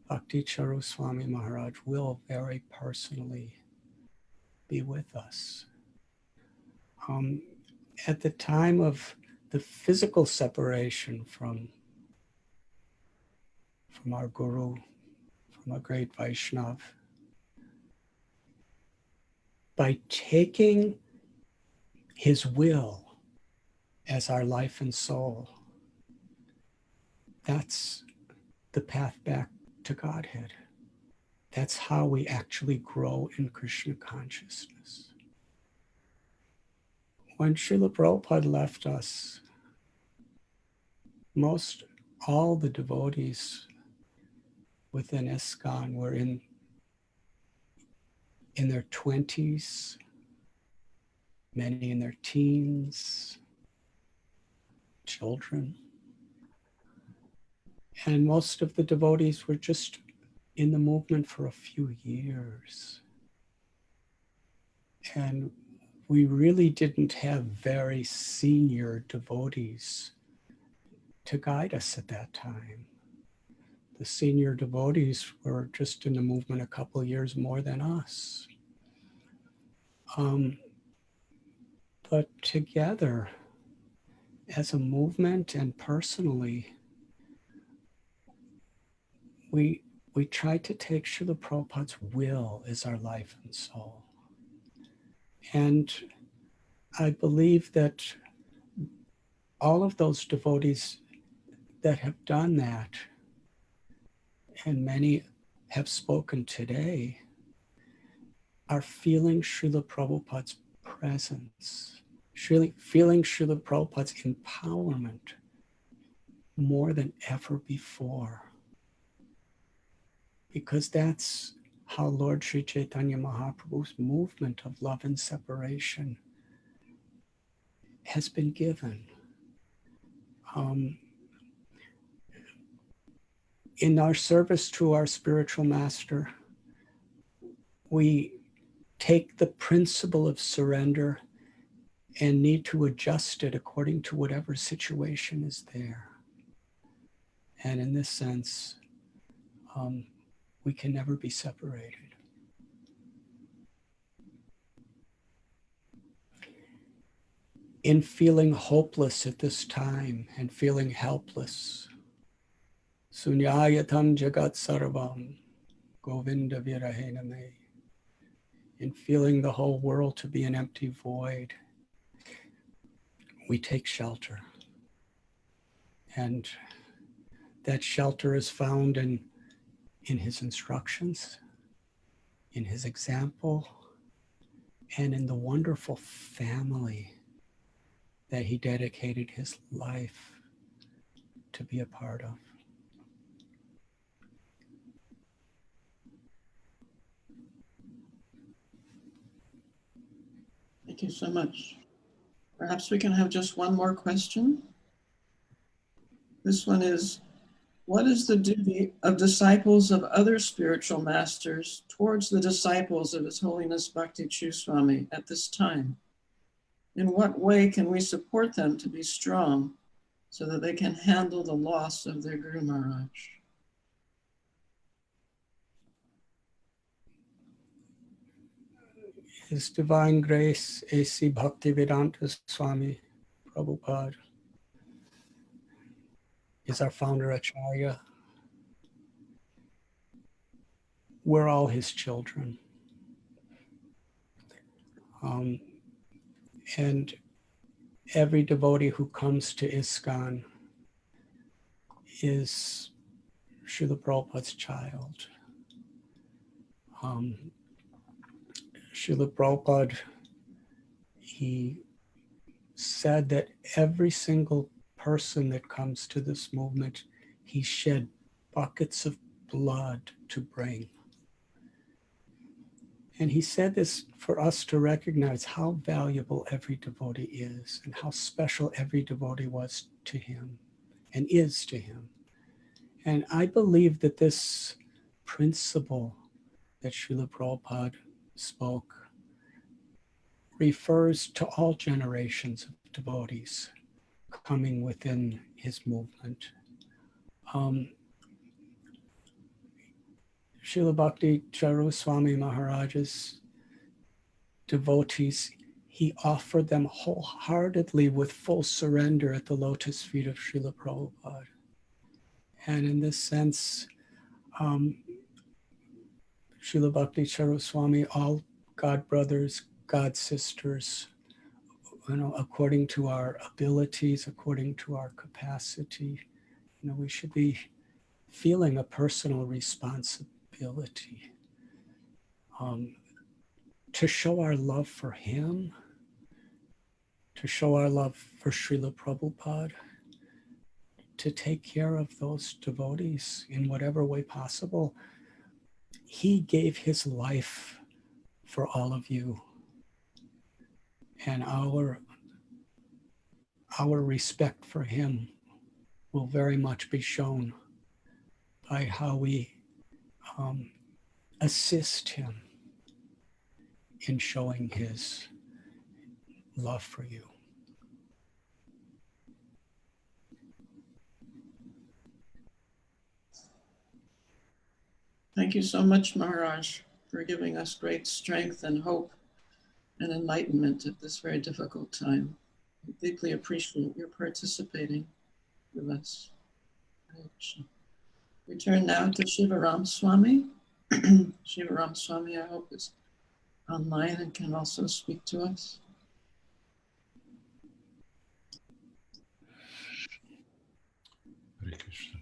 Bhakti Caru Swami Maharaj will very personally be with us. at the time of the physical separation from our Guru, from a great Vaishnav, by taking his will as our life and soul, that's the path back to Godhead. That's how we actually grow in Krishna consciousness. When Srila Prabhupada left us, all the devotees within ISKCON were in their 20s, many in their teens, children. And most of the devotees were just in the movement for a few years. And we really didn't have very senior devotees to guide us at that time. The senior devotees were just in the movement a couple of years more than us. But together, as a movement and personally, we tried to take Srila Prabhupada's will as our life and soul. And I believe that all of those devotees that have done that, and many have spoken today, are feeling Srila Prabhupada's presence, feeling Srila Prabhupada's empowerment more than ever before. Because that's how Lord Sri Chaitanya Mahaprabhu's movement of love and separation has been given. In our service to our spiritual master, we take the principle of surrender and need to adjust it according to whatever situation is there. And in this sense, we can never be separated. In feeling hopeless at this time and feeling helpless, Sunyayatam Jagat Sarvam Govinda Virahena Me, in feeling the whole world to be an empty void, we take shelter. And that shelter is found in his instructions, in his example, and in the wonderful family that he dedicated his life to be a part of. Thank you so much. Perhaps we can have just one more question. This one is, what is the duty of disciples of other spiritual masters towards the disciples of His Holiness Bhakti Caru Swami at this time? In what way can we support them to be strong so that they can handle the loss of their Guru Maharaj? His Divine Grace, A.C. Bhaktivedanta Swami Prabhupada, is our founder Acharya. We're all his children. And every devotee who comes to ISKCON is Srila Prabhupada's child. Srila Prabhupada, he said that every single person that comes to this movement, he shed buckets of blood to bring. And he said this for us to recognize how valuable every devotee is and how special every devotee was to him and is to him. And I believe that this principle that Srila Prabhupada spoke refers to all generations of devotees coming within his movement. Srila Bhakti Caru Swami Maharaja's devotees, he offered them wholeheartedly with full surrender at the lotus feet of Srila Prabhupada. And in this sense, Srila Bhakti Caru Swami, all God brothers, God sisters, according to our abilities, according to our capacity, we should be feeling a personal responsibility to show our love for him, to show our love for Srila Prabhupada, to take care of those devotees in whatever way possible. He gave his life for all of you. And our respect for him will very much be shown by how we assist him in showing his love for you. Thank you so much, Maharaj, for giving us great strength and hope and enlightenment at this very difficult time. We deeply appreciate your participating with us. We turn now to Sivarama Swami. Sivarama Swami, I hope, is online and can also speak to us. Hare Krishna.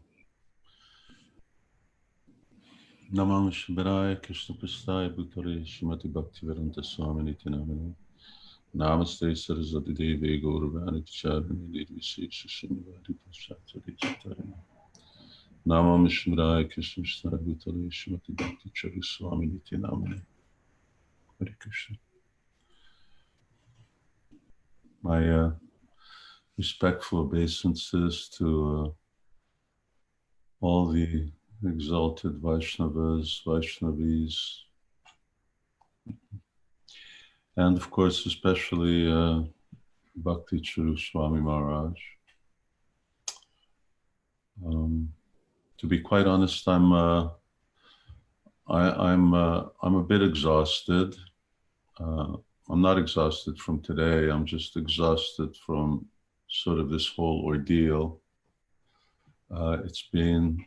Namah Shivaya Krishna Prasthaya Bhutale Srimati Bhaktivedanta Swami Niti Namane Namaste Saraswati Devi Gauravani Charani Nirvisi Shishinvari Prasthaya Chatarana Namah Shivaya Krishna Prasthaya Bhutale Srimati Bhakti Caru Swami Niti Namane. Hare Krishna. My respectful obeisances to all the exalted Vaishnavas, Vaishnavis, and of course, especially Bhakti Caru Swami Maharaj. To be quite honest, I'm a bit exhausted. I'm not exhausted from today. I'm just exhausted from sort of this whole ordeal. It's been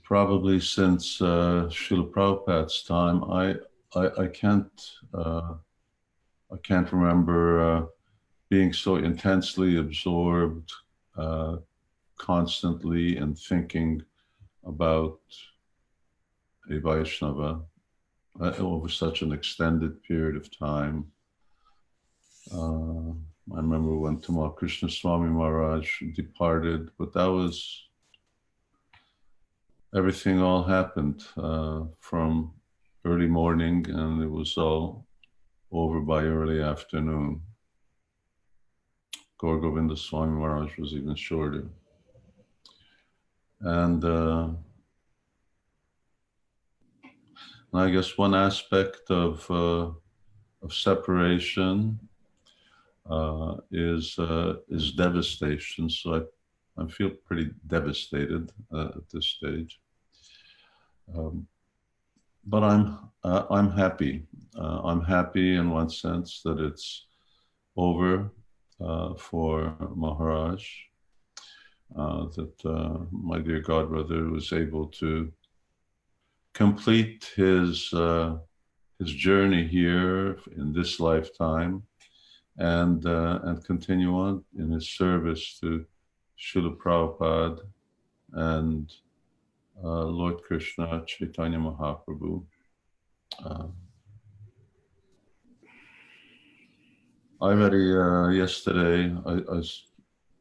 probably since Srila Prabhupada's time. I can't remember being so intensely absorbed constantly and thinking about a Vaishnava over such an extended period of time. I remember when Tamal Krishna Swami Maharaj departed, but that was, everything all happened from early morning and it was all over by early afternoon. Gaur Govinda Swami Maharaj was even shorter. And I guess one aspect of separation is devastation. So I feel pretty devastated at this stage. But I'm happy. I'm happy in one sense that it's over for Maharaj. That my dear godbrother was able to complete his journey here in this lifetime, and continue on in his service to Srila Prabhupada and Lord Krishna Chaitanya Mahaprabhu. I already yesterday I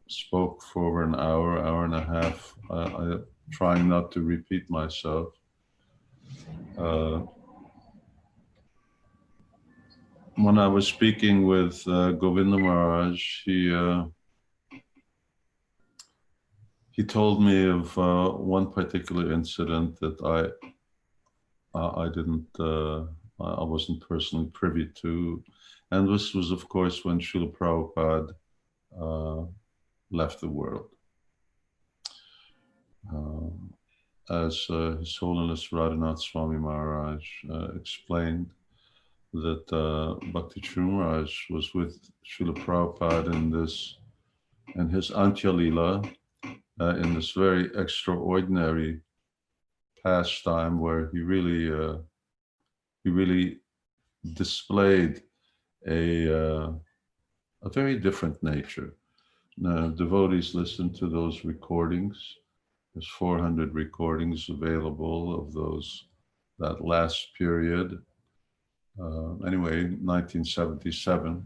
spoke for over an hour and a half. I'm trying not to repeat myself. When I was speaking with Govinda Maharaj, he told me of one particular incident that I wasn't personally privy to, and this was, of course, when Srila Prabhupada left the world. As His Holiness Radhanatha Swami Maharaj explained, that Bhakti Caru Maharaj was with Srila Prabhupada in his Antya Lila, in this very extraordinary pastime where he really displayed a very different nature. Now, devotees listen to those recordings. There's 400 recordings available of that last period. Anyway, 1977,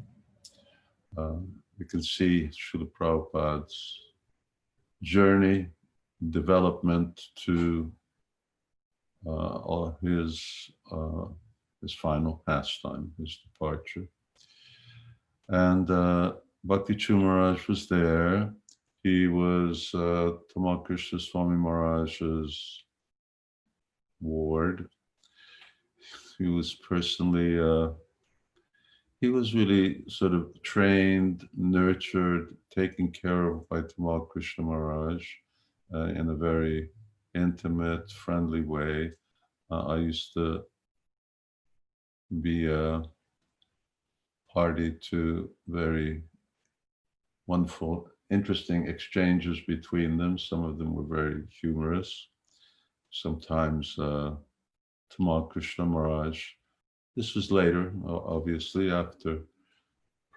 you can see Srila Prabhupada's journey, development to his final pastime, his departure. And Bhakti Caru Maharaj was there. He was Tamal Krishna Swami Maharaj's ward. He was personally, he was really sort of trained, nurtured, taken care of by Tamal Krishna Maharaj in a very intimate, friendly way. I used to be party to very wonderful, interesting exchanges between them. Some of them were very humorous. Sometimes Tamal Krishna Maharaj, this was later, obviously, after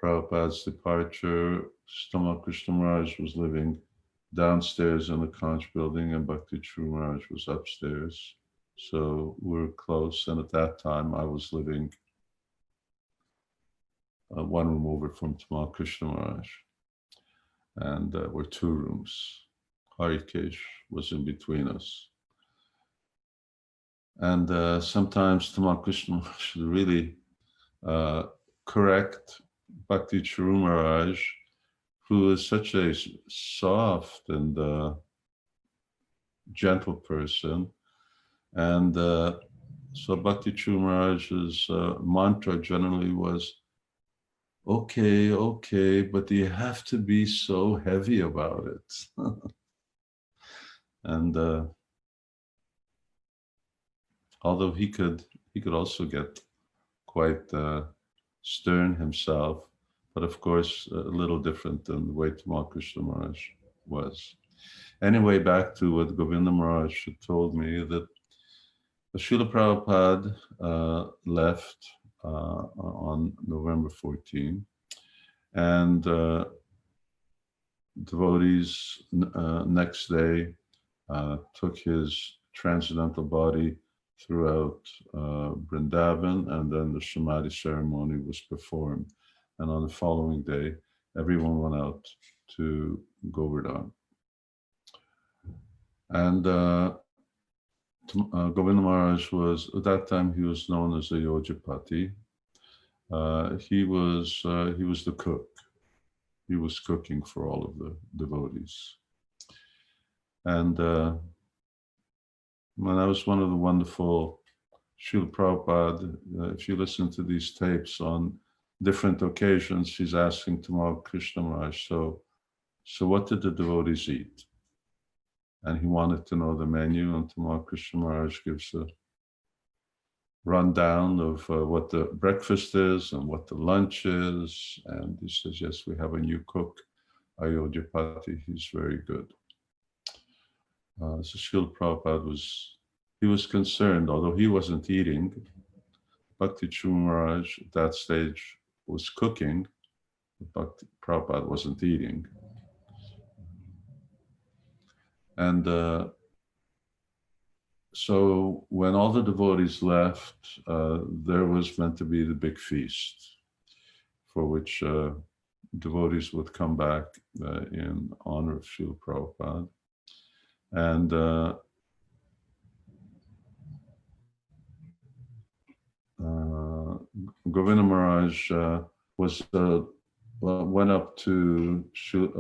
Prabhupada's departure. Tamal Krishna Maharaj was living downstairs in the conch building and Bhakti Caru Maharaj was upstairs. So we were close, and at that time I was living one room over from Tamal Krishna Maharaj, and were 2 rooms. Harikesh was in between us. And sometimes Tamal Krishna Maharaj would really correct Bhakti Caru Maharaj, who is such a soft and gentle person. And so Bhakti Caru Maharaj's mantra generally was, okay, okay, but you have to be so heavy about it. And although he could also get quite stern himself, but of course a little different than the way Tamal Krishna Maharaj was. Anyway, back to what Govinda Maharaj had told me, that Srila Prabhupada left on November 14, and devotees next day took his transcendental body throughout Vrindavan, and then the Samadhi ceremony was performed. And on the following day, everyone went out to Govardhan. And Govinda Maharaj was, at that time, he was known as a Yojapati. He was the cook. He was cooking for all of the devotees. And that was one of the wonderful Srila Prabhupada. If you listen to these tapes on different occasions, he's asking Tamal Krishna Maharaj, so what did the devotees eat? And he wanted to know the menu, and Tamal Krishna Maharaj gives a rundown of what the breakfast is and what the lunch is. And he says, yes, we have a new cook, Ayodhyapati, he's very good. So Srila Prabhupada was concerned, although he wasn't eating. Bhakti Caru Maharaj at that stage was cooking, but Prabhupada wasn't eating. And so when all the devotees left, there was meant to be the big feast, for which devotees would come back in honor of Srila Prabhupada. And Govinda Maharaj went to Srila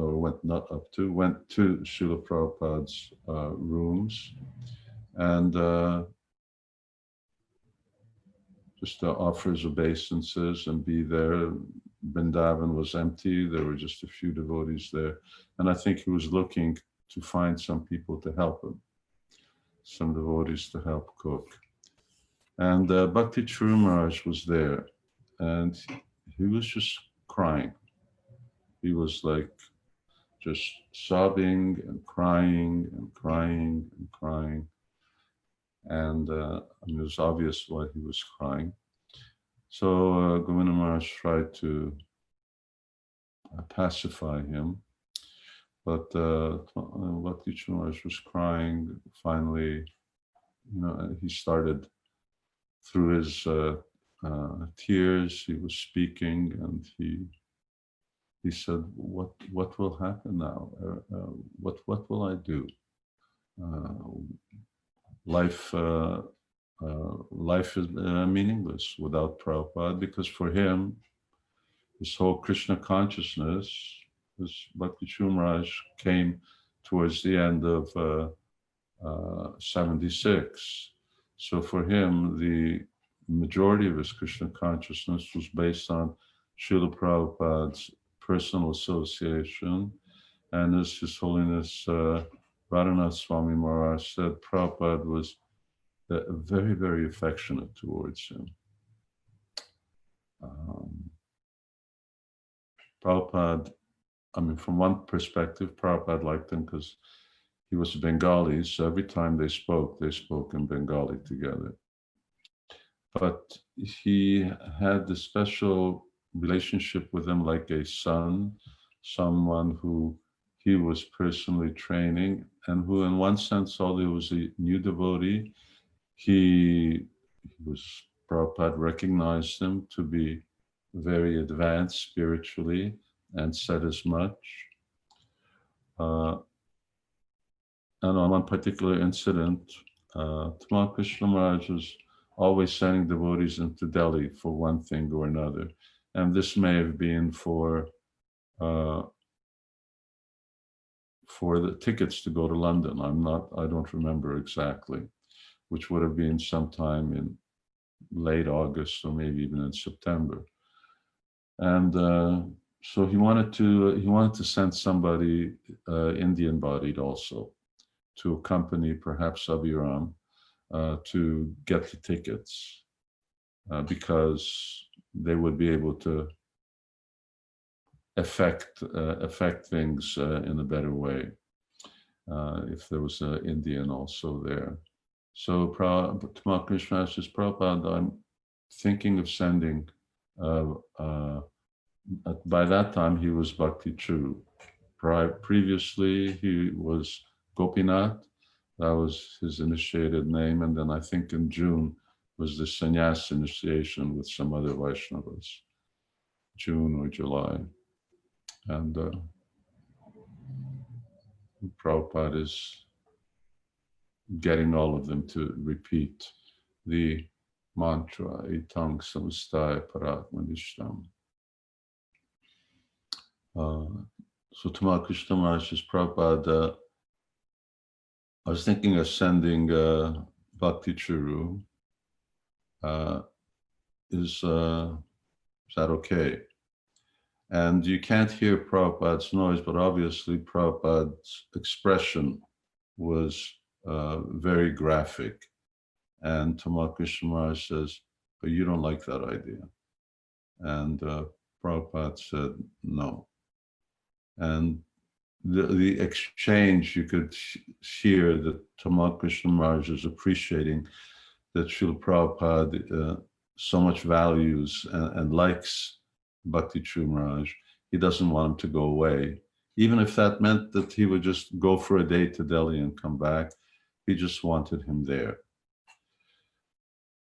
Prabhupada's rooms, and just to offer his obeisances and be there. Vrindavan was empty. There were just a few devotees there. And I think he was looking to find some people to help him, some devotees to help cook. And Bhakti Caru Maharaj was there. and he was just crying. He was like just sobbing and crying and crying and crying. And it was obvious why he was crying. So Govinda Maharaj tried to pacify him. But Bhakti Maharaj was crying. Finally, he started through his tears. He was speaking, and he said, "What will happen now? What will I do? Life is meaningless without Prabhupada, because for him, this whole Krishna consciousness, this Bhakti Maharaj came towards the end of 76. So for him, the majority of his Krishna consciousness was based on Srila Prabhupada's personal association. And as His Holiness Radhanatha Swami Maharaj said, Prabhupada was very, very affectionate towards him. Prabhupada, from one perspective, Prabhupada liked him because he was a Bengali, so every time they spoke in Bengali together. But he had this special relationship with him like a son, someone who he was personally training, and who in one sense, although he was a new devotee, Prabhupada recognized him to be very advanced spiritually and said as much. And on one particular incident, Tamal Krishna Maharaj was always sending devotees into Delhi for one thing or another. And this may have been for the tickets to go to London. I don't remember exactly, which would have been sometime in late August or maybe even in September. And so he wanted to send somebody Indian-bodied also to accompany perhaps Abhiram to get the tickets because they would be able to affect things in a better way if there was an Indian also there. So Tamal Krishna says, Prabhupada, I'm thinking of sending. By that time, he was Bhakti Caru. Previously, he was Gopinath. That was his initiated name. And then I think in June was the sannyas initiation with some other Vaishnavas, June or July. And Prabhupada is getting all of them to repeat the mantra, Itang Samastaya Paratmanishtam. So Tamal Krishna Maharaj says, Prabhupada, I was thinking of sending Bhakti Caru. Is that okay? And you can't hear Prabhupada's noise, but obviously Prabhupada's expression was very graphic. And Tamal Krishna Maharaj says, but you don't like that idea. And Prabhupada said, no. And the exchange, you could hear that Tamal Krishna Maharaj is appreciating that Srila Prabhupada so much values and likes Bhakti Caru Maharaj. He doesn't want him to go away. Even if that meant that he would just go for a day to Delhi and come back, he just wanted him there.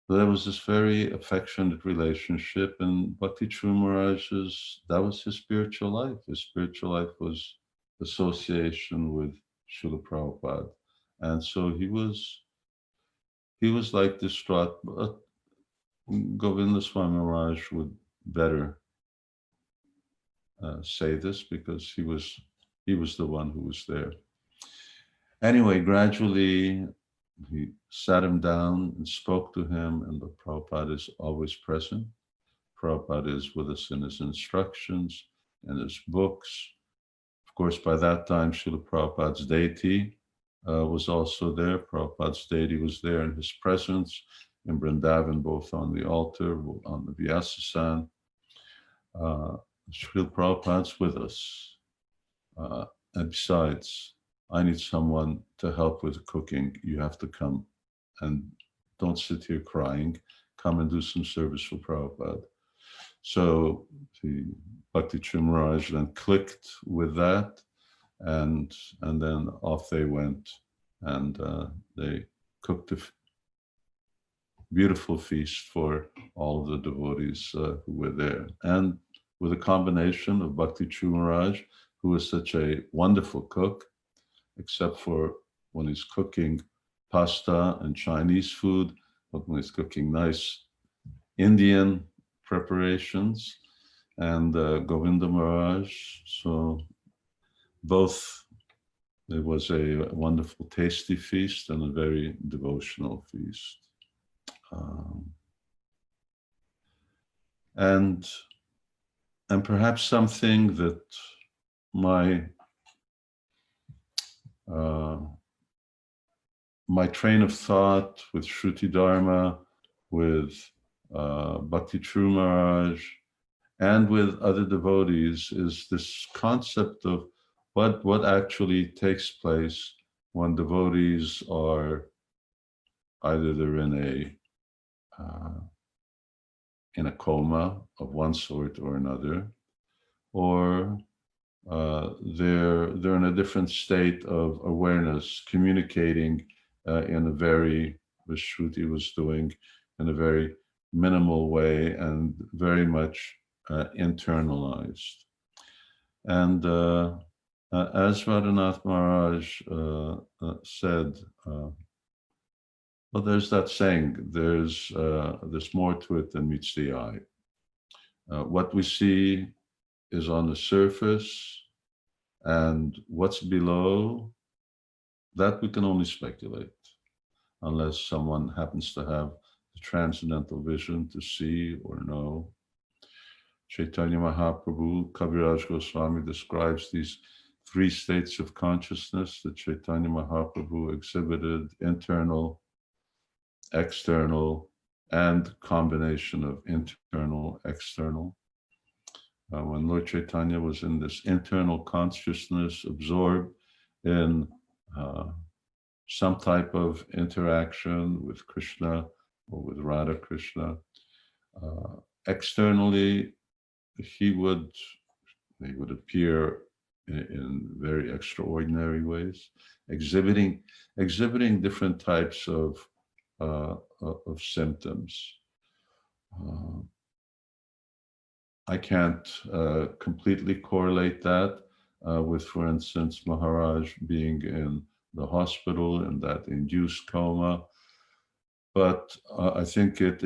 So there was this very affectionate relationship, and Bhakti Caru Maharaj's, that was his spiritual life. His spiritual life was association with Srila Prabhupada. And so he was like distraught, but Govinda Swami Maharaj would better say this because he was the one who was there. Anyway, gradually he sat him down and spoke to him, and the Prabhupada is always present. Prabhupada is with us in his instructions and his books. Of course, by that time, Srila Prabhupada's deity was also there. Prabhupada's deity was there in his presence, in Vrindavan, both on the altar, on the Vyasasan. Srila Prabhupada's with us. And besides, I need someone to help with cooking. You have to come and don't sit here crying. Come and do some service for Prabhupada. So the Bhakti Caru Maharaj then clicked with that, and then off they went, and they cooked a beautiful feast for all of the devotees who were there. And with a combination of Bhakti Caru Maharaj, who is such a wonderful cook, except for when he's cooking pasta and Chinese food, but when he's cooking nice Indian preparations, and Govinda Maharaj. So both, it was a wonderful, tasty feast and a very devotional feast. And perhaps something that my train of thought with Shruti Dharma, with Bhakti Caru Maharaj, and with other devotees is this concept of what actually takes place when devotees are either they're in a coma of one sort or another, or they're in a different state of awareness, communicating in a very, as Shruti was doing, in a very minimal way and very much internalized. And as Radhanatha Maharaj said, well, there's that saying, there's more to it than meets the eye. What we see is on the surface, and what's below, that we can only speculate, unless someone happens to have the transcendental vision to see or know. Caitanya Mahaprabhu, Kaviraj Goswami describes these three states of consciousness that Caitanya Mahaprabhu exhibited: internal, external, and combination of internal, external. When Lord Chaitanya was in this internal consciousness, absorbed in some type of interaction with Krishna or with Radha Krishna, externally he would appear in very extraordinary ways, exhibiting different types of symptoms. I can't completely correlate that with, for instance, Maharaj being in the hospital in that induced coma, but I think it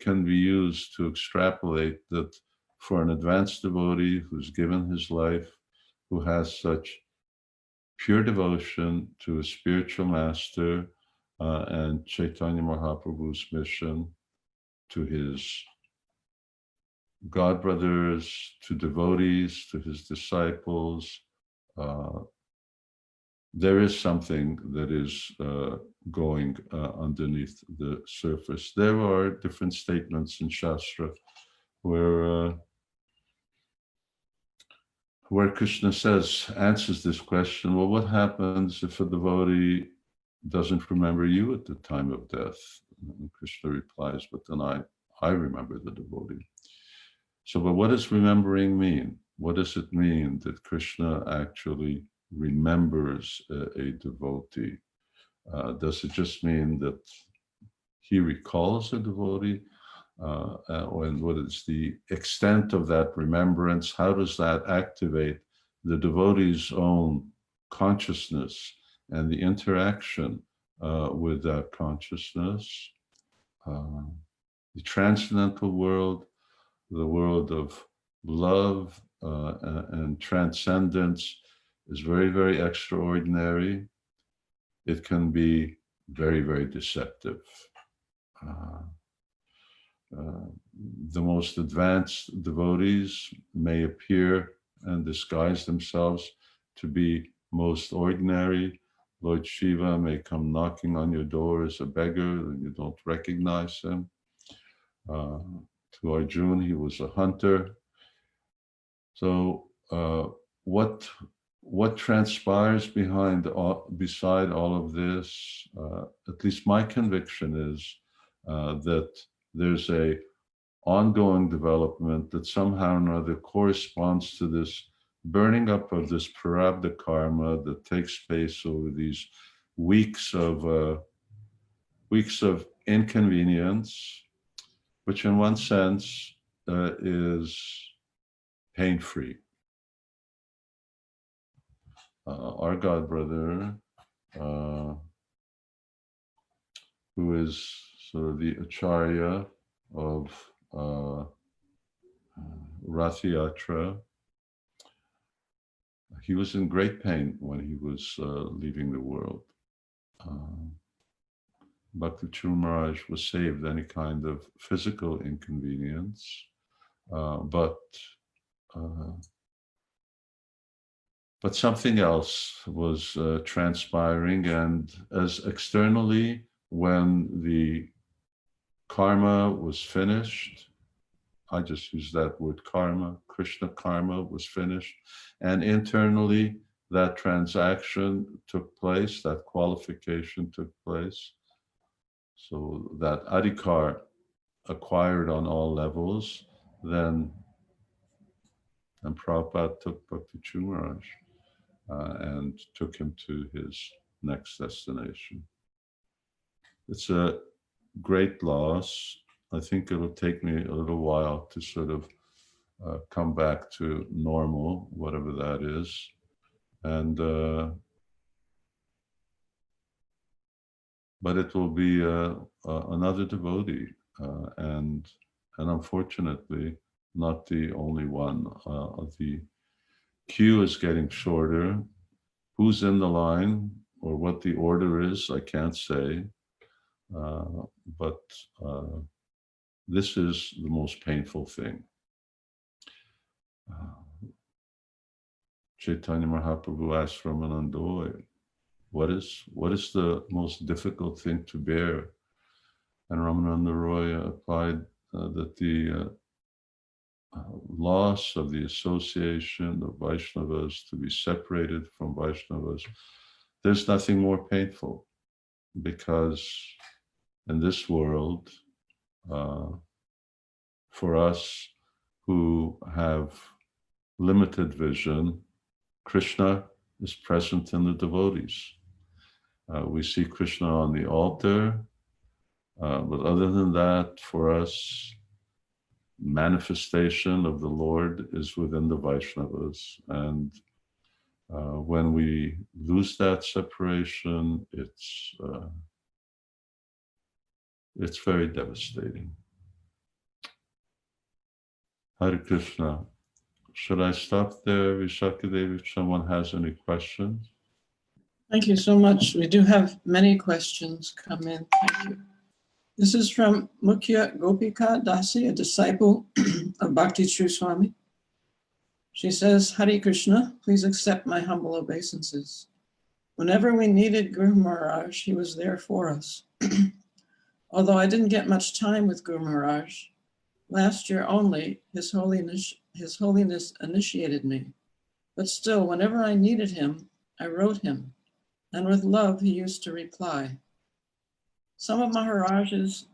can be used to extrapolate that for an advanced devotee who's given his life, who has such pure devotion to a spiritual master and Chaitanya Mahaprabhu's mission, to his God brothers, to devotees, to his disciples, there is something that is going underneath the surface. There are different statements in Shastra where Krishna answers this question, well, what happens if a devotee doesn't remember you at the time of death? And Krishna replies, but then I remember the devotee. So, but what does remembering mean? What does it mean that Krishna actually remembers a devotee? Does it just mean that he recalls a devotee? And what is the extent of that remembrance? How does that activate the devotee's own consciousness and the interaction with that consciousness? The transcendental world, the world of love and transcendence, is very, very extraordinary. It can be very, very deceptive. The most advanced devotees may appear and disguise themselves to be most ordinary, Lord Shiva may come knocking on your door as a beggar and you don't recognize him. To Arjuna, he was a hunter. So what transpires beside all of this, at least my conviction is that there's a ongoing development that somehow or another corresponds to this burning up of this prarabdha karma that takes place over these weeks of inconvenience, which in one sense is pain-free. Our God brother, who is sort of the acharya of Rath Yatra, he was in great pain when he was leaving the world. Bhakti Caru Maharaj was saved any kind of physical inconvenience, but something else was transpiring, and as externally, when the karma was finished, I just use that word karma, Krishna karma was finished, and internally that transaction took place, that qualification took place, so that adhikar acquired on all levels, then Prabhupada took Bhakti Caru Maharaj and took him to his next destination. It's a great loss. I think it'll take me a little while to sort of come back to normal, whatever that is. And but it will be another devotee, and unfortunately not the only one. The queue is getting shorter. Who's in the line or what the order is, I can't say. But this is the most painful thing. Caitanya Mahaprabhu asked Ramananda, what is the most difficult thing to bear? And Ramananda Roy applied that the loss of the association of Vaishnavas, to be separated from Vaishnavas, there's nothing more painful, because in this world, for us who have limited vision, Krishna is present in the devotees. We see Krishna on the altar, but other than that, for us, manifestation of the Lord is within the Vaishnavas. And when we lose that separation, it's very devastating. Hare Krishna. Should I stop there, Vishakadevi, if someone has any questions? Thank you so much. We do have many questions come in. Thank you. This is from Mukhya Gopika Dasi, a disciple of Bhakti Caru Swami. She says, Hare Krishna, please accept my humble obeisances. Whenever we needed Guru Maharaj, he was there for us. Although I didn't get much time with Guru Maharaj, last year only, His Holiness initiated me. But still, whenever I needed him, I wrote him, and with love he used to reply. Some of Maharajas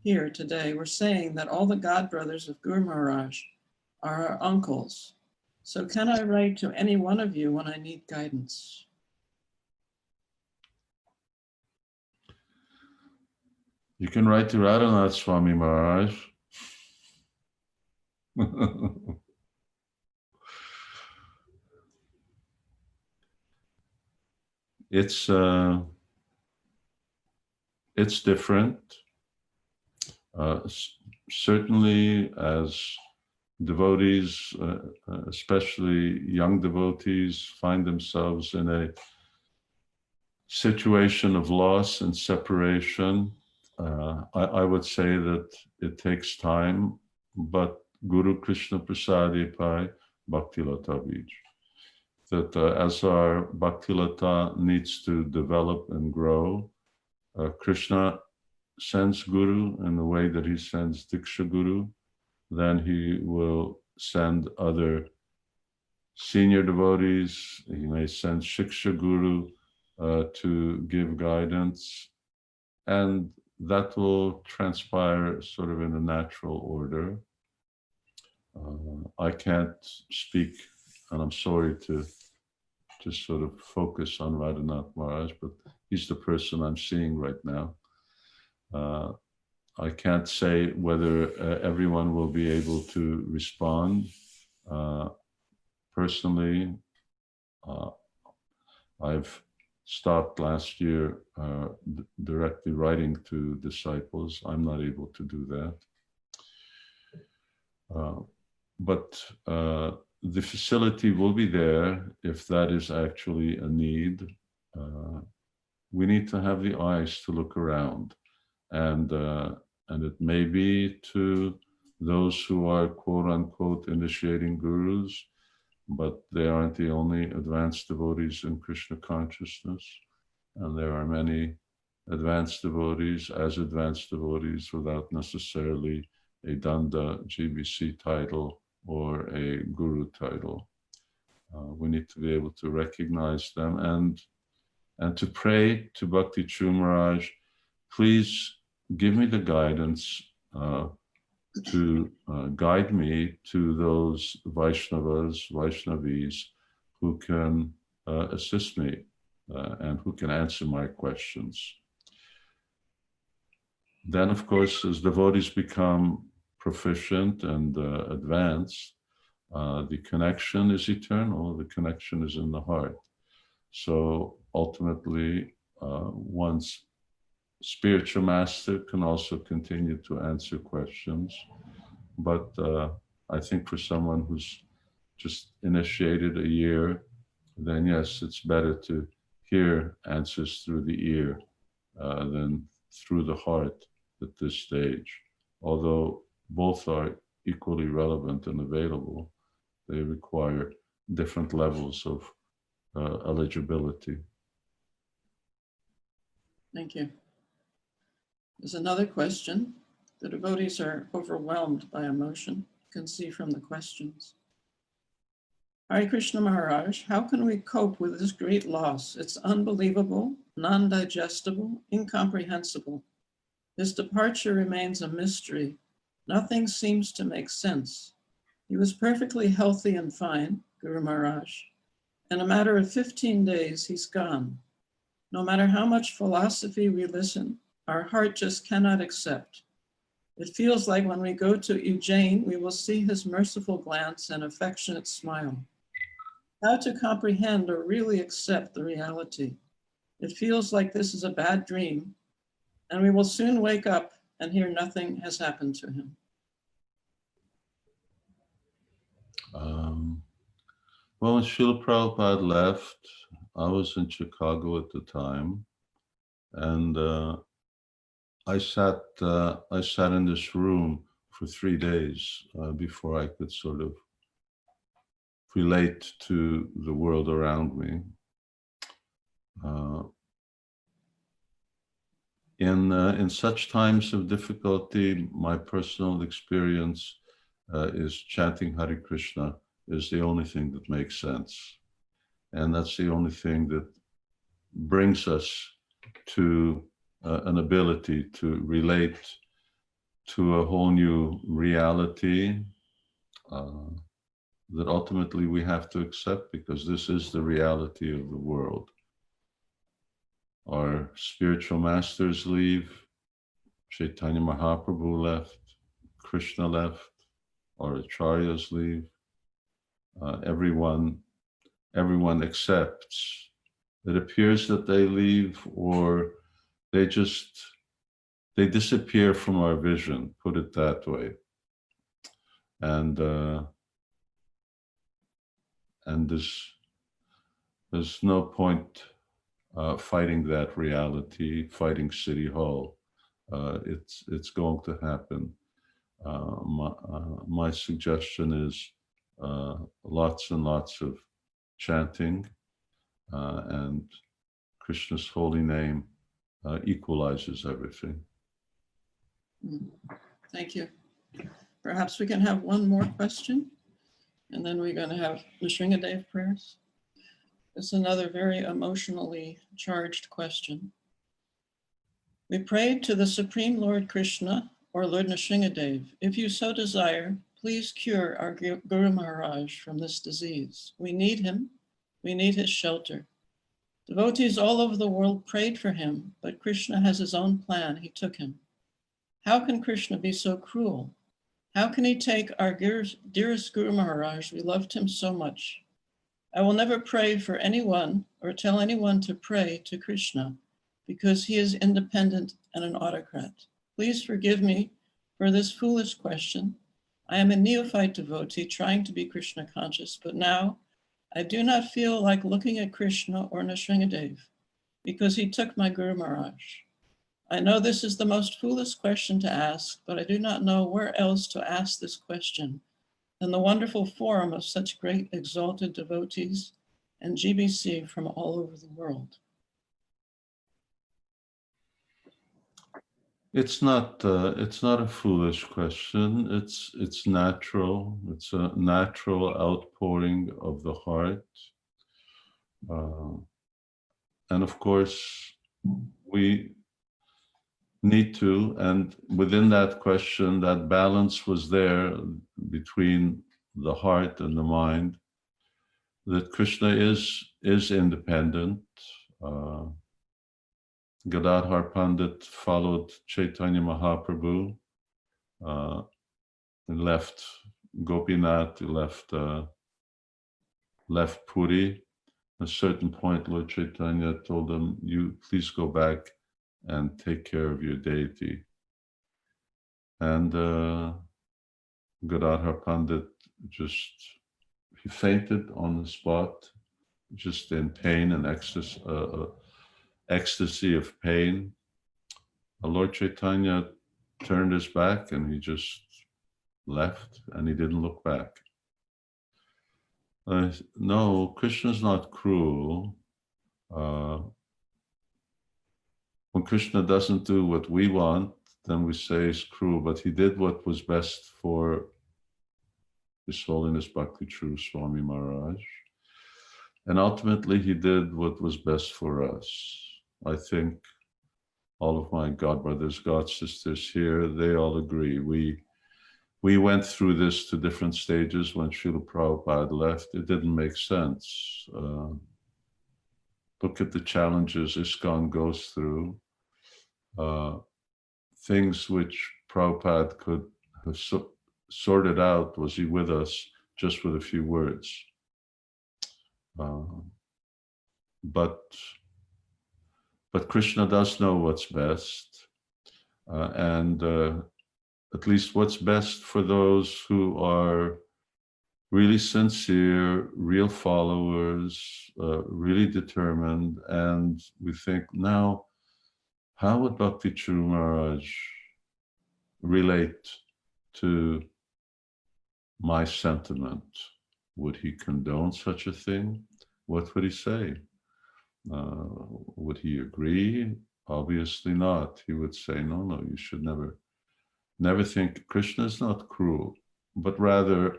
here today were saying that all the god brothers of Guru Maharaj are our uncles. So can I write to any one of you when I need guidance? You can write to Radhanatha Swami Maharaj. It's different. Certainly as devotees, especially young devotees, find themselves in a situation of loss and separation, I would say that it takes time, but Guru Krishna Prasadi Pai Bhakti Lata Bij. that as our Bhaktilata needs to develop and grow, Krishna sends Guru in the way that he sends Diksha Guru, then he will send other senior devotees, he may send Shiksha Guru to give guidance, and that will transpire sort of in a natural order. I can't speak, and I'm sorry to just sort of focus on Radhanatha Maharaj, but he's the person I'm seeing right now. I can't say whether everyone will be able to respond. Personally, I've stopped last year directly writing to disciples. I'm not able to do that. But the facility will be there if that is actually a need. We need to have the eyes to look around, and it may be to those who are quote unquote initiating gurus, but they aren't the only advanced devotees in Krishna consciousness, and there are many advanced devotees without necessarily a Danda GBC title or a guru title. We need to be able to recognize them and to pray to Bhakti Caru Maharaj, please give me the guidance to guide me to those Vaishnavis who can assist me and who can answer my questions. Then, of course, as devotees become proficient and advanced, the connection is eternal, the connection is in the heart. So ultimately, one's spiritual master can also continue to answer questions. But I think for someone who's just initiated a year, then yes, it's better to hear answers through the ear than through the heart at this stage. Although both are equally relevant and available, they require different levels of eligibility. Thank you. There's another question. The devotees are overwhelmed by emotion. You can see from the questions. Hare Krishna Maharaj, how can we cope with this great loss? It's unbelievable, non-digestible, incomprehensible. His departure remains a mystery. Nothing seems to make sense. He was perfectly healthy and fine, Guru Maharaj. In a matter of 15 days, he's gone. No matter how much philosophy we listen, our heart just cannot accept. It feels like when we go to Ujjain, we will see his merciful glance and affectionate smile. How to comprehend or really accept the reality? It feels like this is a bad dream, and we will soon wake up and hear nothing has happened to him. Well, when Srila Prabhupada left, I was in Chicago at the time, and I sat in this room for 3 days before I could sort of relate to the world around me. In such times of difficulty, my personal experience is chanting Hare Krishna is the only thing that makes sense. And that's the only thing that brings us to an ability to relate to a whole new reality that ultimately we have to accept, because this is the reality of the world. Our spiritual masters leave, Caitanya Mahaprabhu left, Krishna left, our acharyas leave. Everyone accepts. It appears that they leave, or they disappear from our vision, put it that way. And there's no point fighting that reality, fighting City Hall. It's going to happen. My suggestion is lots and lots of chanting, and Krishna's holy name equalizes everything. Thank you. Perhaps we can have one more question, and then we're going to have the Sringadev prayers. It's another very emotionally charged question. We pray to the Supreme Lord Krishna or Lord Nrsingadev, if you so desire, please cure our Guru Maharaj from this disease. We need him. We need his shelter. Devotees all over the world prayed for him, but Krishna has his own plan. He took him. How can Krishna be so cruel? How can he take our dearest Guru Maharaj? We loved him so much. I will never pray for anyone or tell anyone to pray to Krishna because he is independent and an autocrat. Please forgive me for this foolish question. I am a neophyte devotee trying to be Krishna conscious, but now I do not feel like looking at Krishna or Nrsingadev because he took my Guru Maharaj. I know this is the most foolish question to ask, but I do not know where else to ask this question than the wonderful forum of such great exalted devotees and GBC from all over the world. It's not a foolish question. It's natural. It's a natural outpouring of the heart. And of course, we need to, and within that question, that balance was there between the heart and the mind, that Krishna is independent. Gadadhar Pandit followed Chaitanya Mahaprabhu, and left Gopinath, left Puri. At a certain point, Lord Chaitanya told him, you please go back and take care of your deity. And Gadadhar Pandit he fainted on the spot, just in pain and ecstasy of pain. Lord Chaitanya turned his back and he just left and he didn't look back. No, Krishna's not cruel. When Krishna doesn't do what we want, then we say he's cruel, but he did what was best for His Holiness Bhakti Caru Swami Maharaj. And ultimately he did what was best for us. I think all of my godbrothers, godsisters here, they all agree. We went through this to different stages. When Srila Prabhupada left, it didn't make sense. Look at the challenges ISKCON goes through. Things which Prabhupada could have sorted out, was he with us just with a few words. But Krishna does know what's best, and at least what's best for those who are really sincere, real followers, really determined. And we think, now, how would Bhakti Caru Maharaj relate to my sentiment? Would he condone such a thing? What would he say? Would he agree? Obviously not. He would say, no, you should never think. Krishna is not cruel, but rather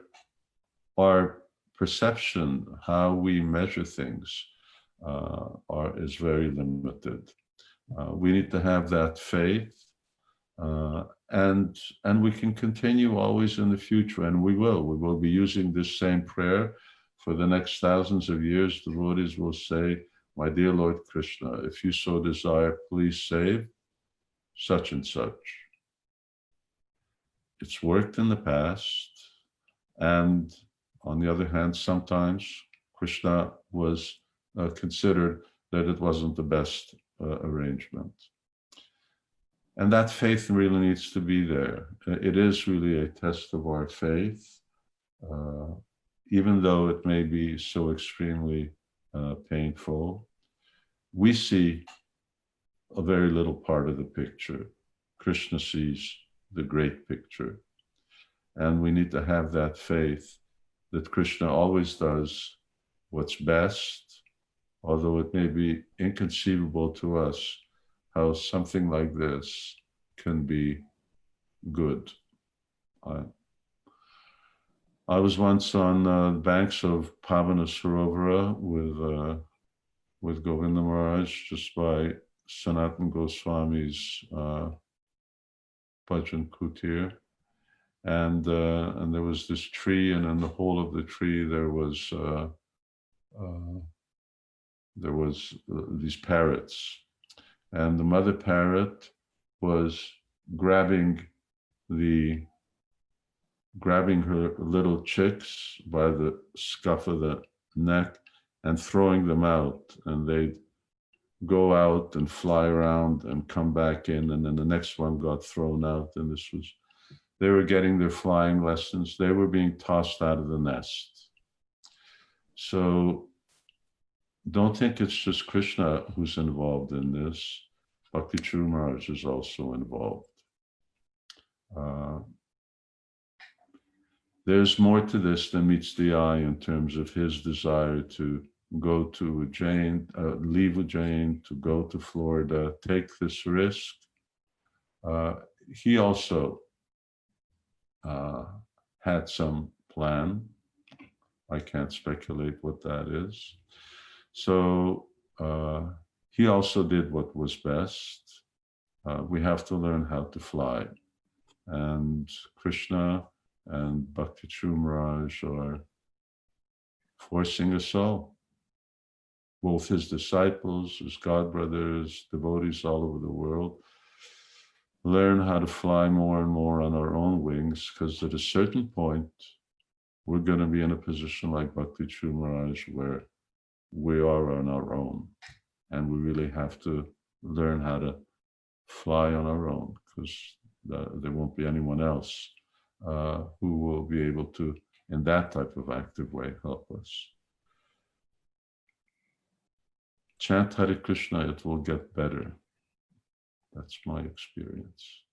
our perception, how we measure things, is very limited. We need to have that faith, and we can continue always in the future, and we will be using this same prayer for the next thousands of years. Devotees will say, my dear Lord Krishna, if you so desire, please save such and such. It's worked in the past, and on the other hand, sometimes Krishna was considered that it wasn't the best arrangement. And that faith really needs to be there. It is really a test of our faith, even though it may be so extremely painful. We see a very little part of the picture. Krishna sees the great picture. And we need to have that faith that Krishna always does what's best, although it may be inconceivable to us how something like this can be good. I was once on the banks of Pavana Sarovara with Govinda Maharaj, just by Sanatana Goswami's Bhajan Kutir, and there was this tree, and in the hole of the tree there was these parrots, and the mother parrot was grabbing her little chicks by the scuff of the neck and throwing them out, and they'd go out and fly around and come back in, and then the next one got thrown out, and they were getting their flying lessons. They were being tossed out of the nest. So don't think it's just Krishna who's involved in this. Bhakti Caru Maharaj is also involved. There's more to this than meets the eye in terms of his desire to go to Ujjain, leave Ujjain, to go to Florida, take this risk. He also had some plan. I can't speculate what that is. So he also did what was best. We have to learn how to fly. And Krishna and Bhakti Caru Maharaj are forcing us all, both his disciples, his godbrothers, devotees all over the world, learn how to fly more and more on our own wings, because at a certain point, we're going to be in a position like Bhakti Caru Maharaj where we are on our own, and we really have to learn how to fly on our own, because there won't be anyone else who will be able to, in that type of active way, help us. Chant Hare Krishna, it will get better. That's my experience.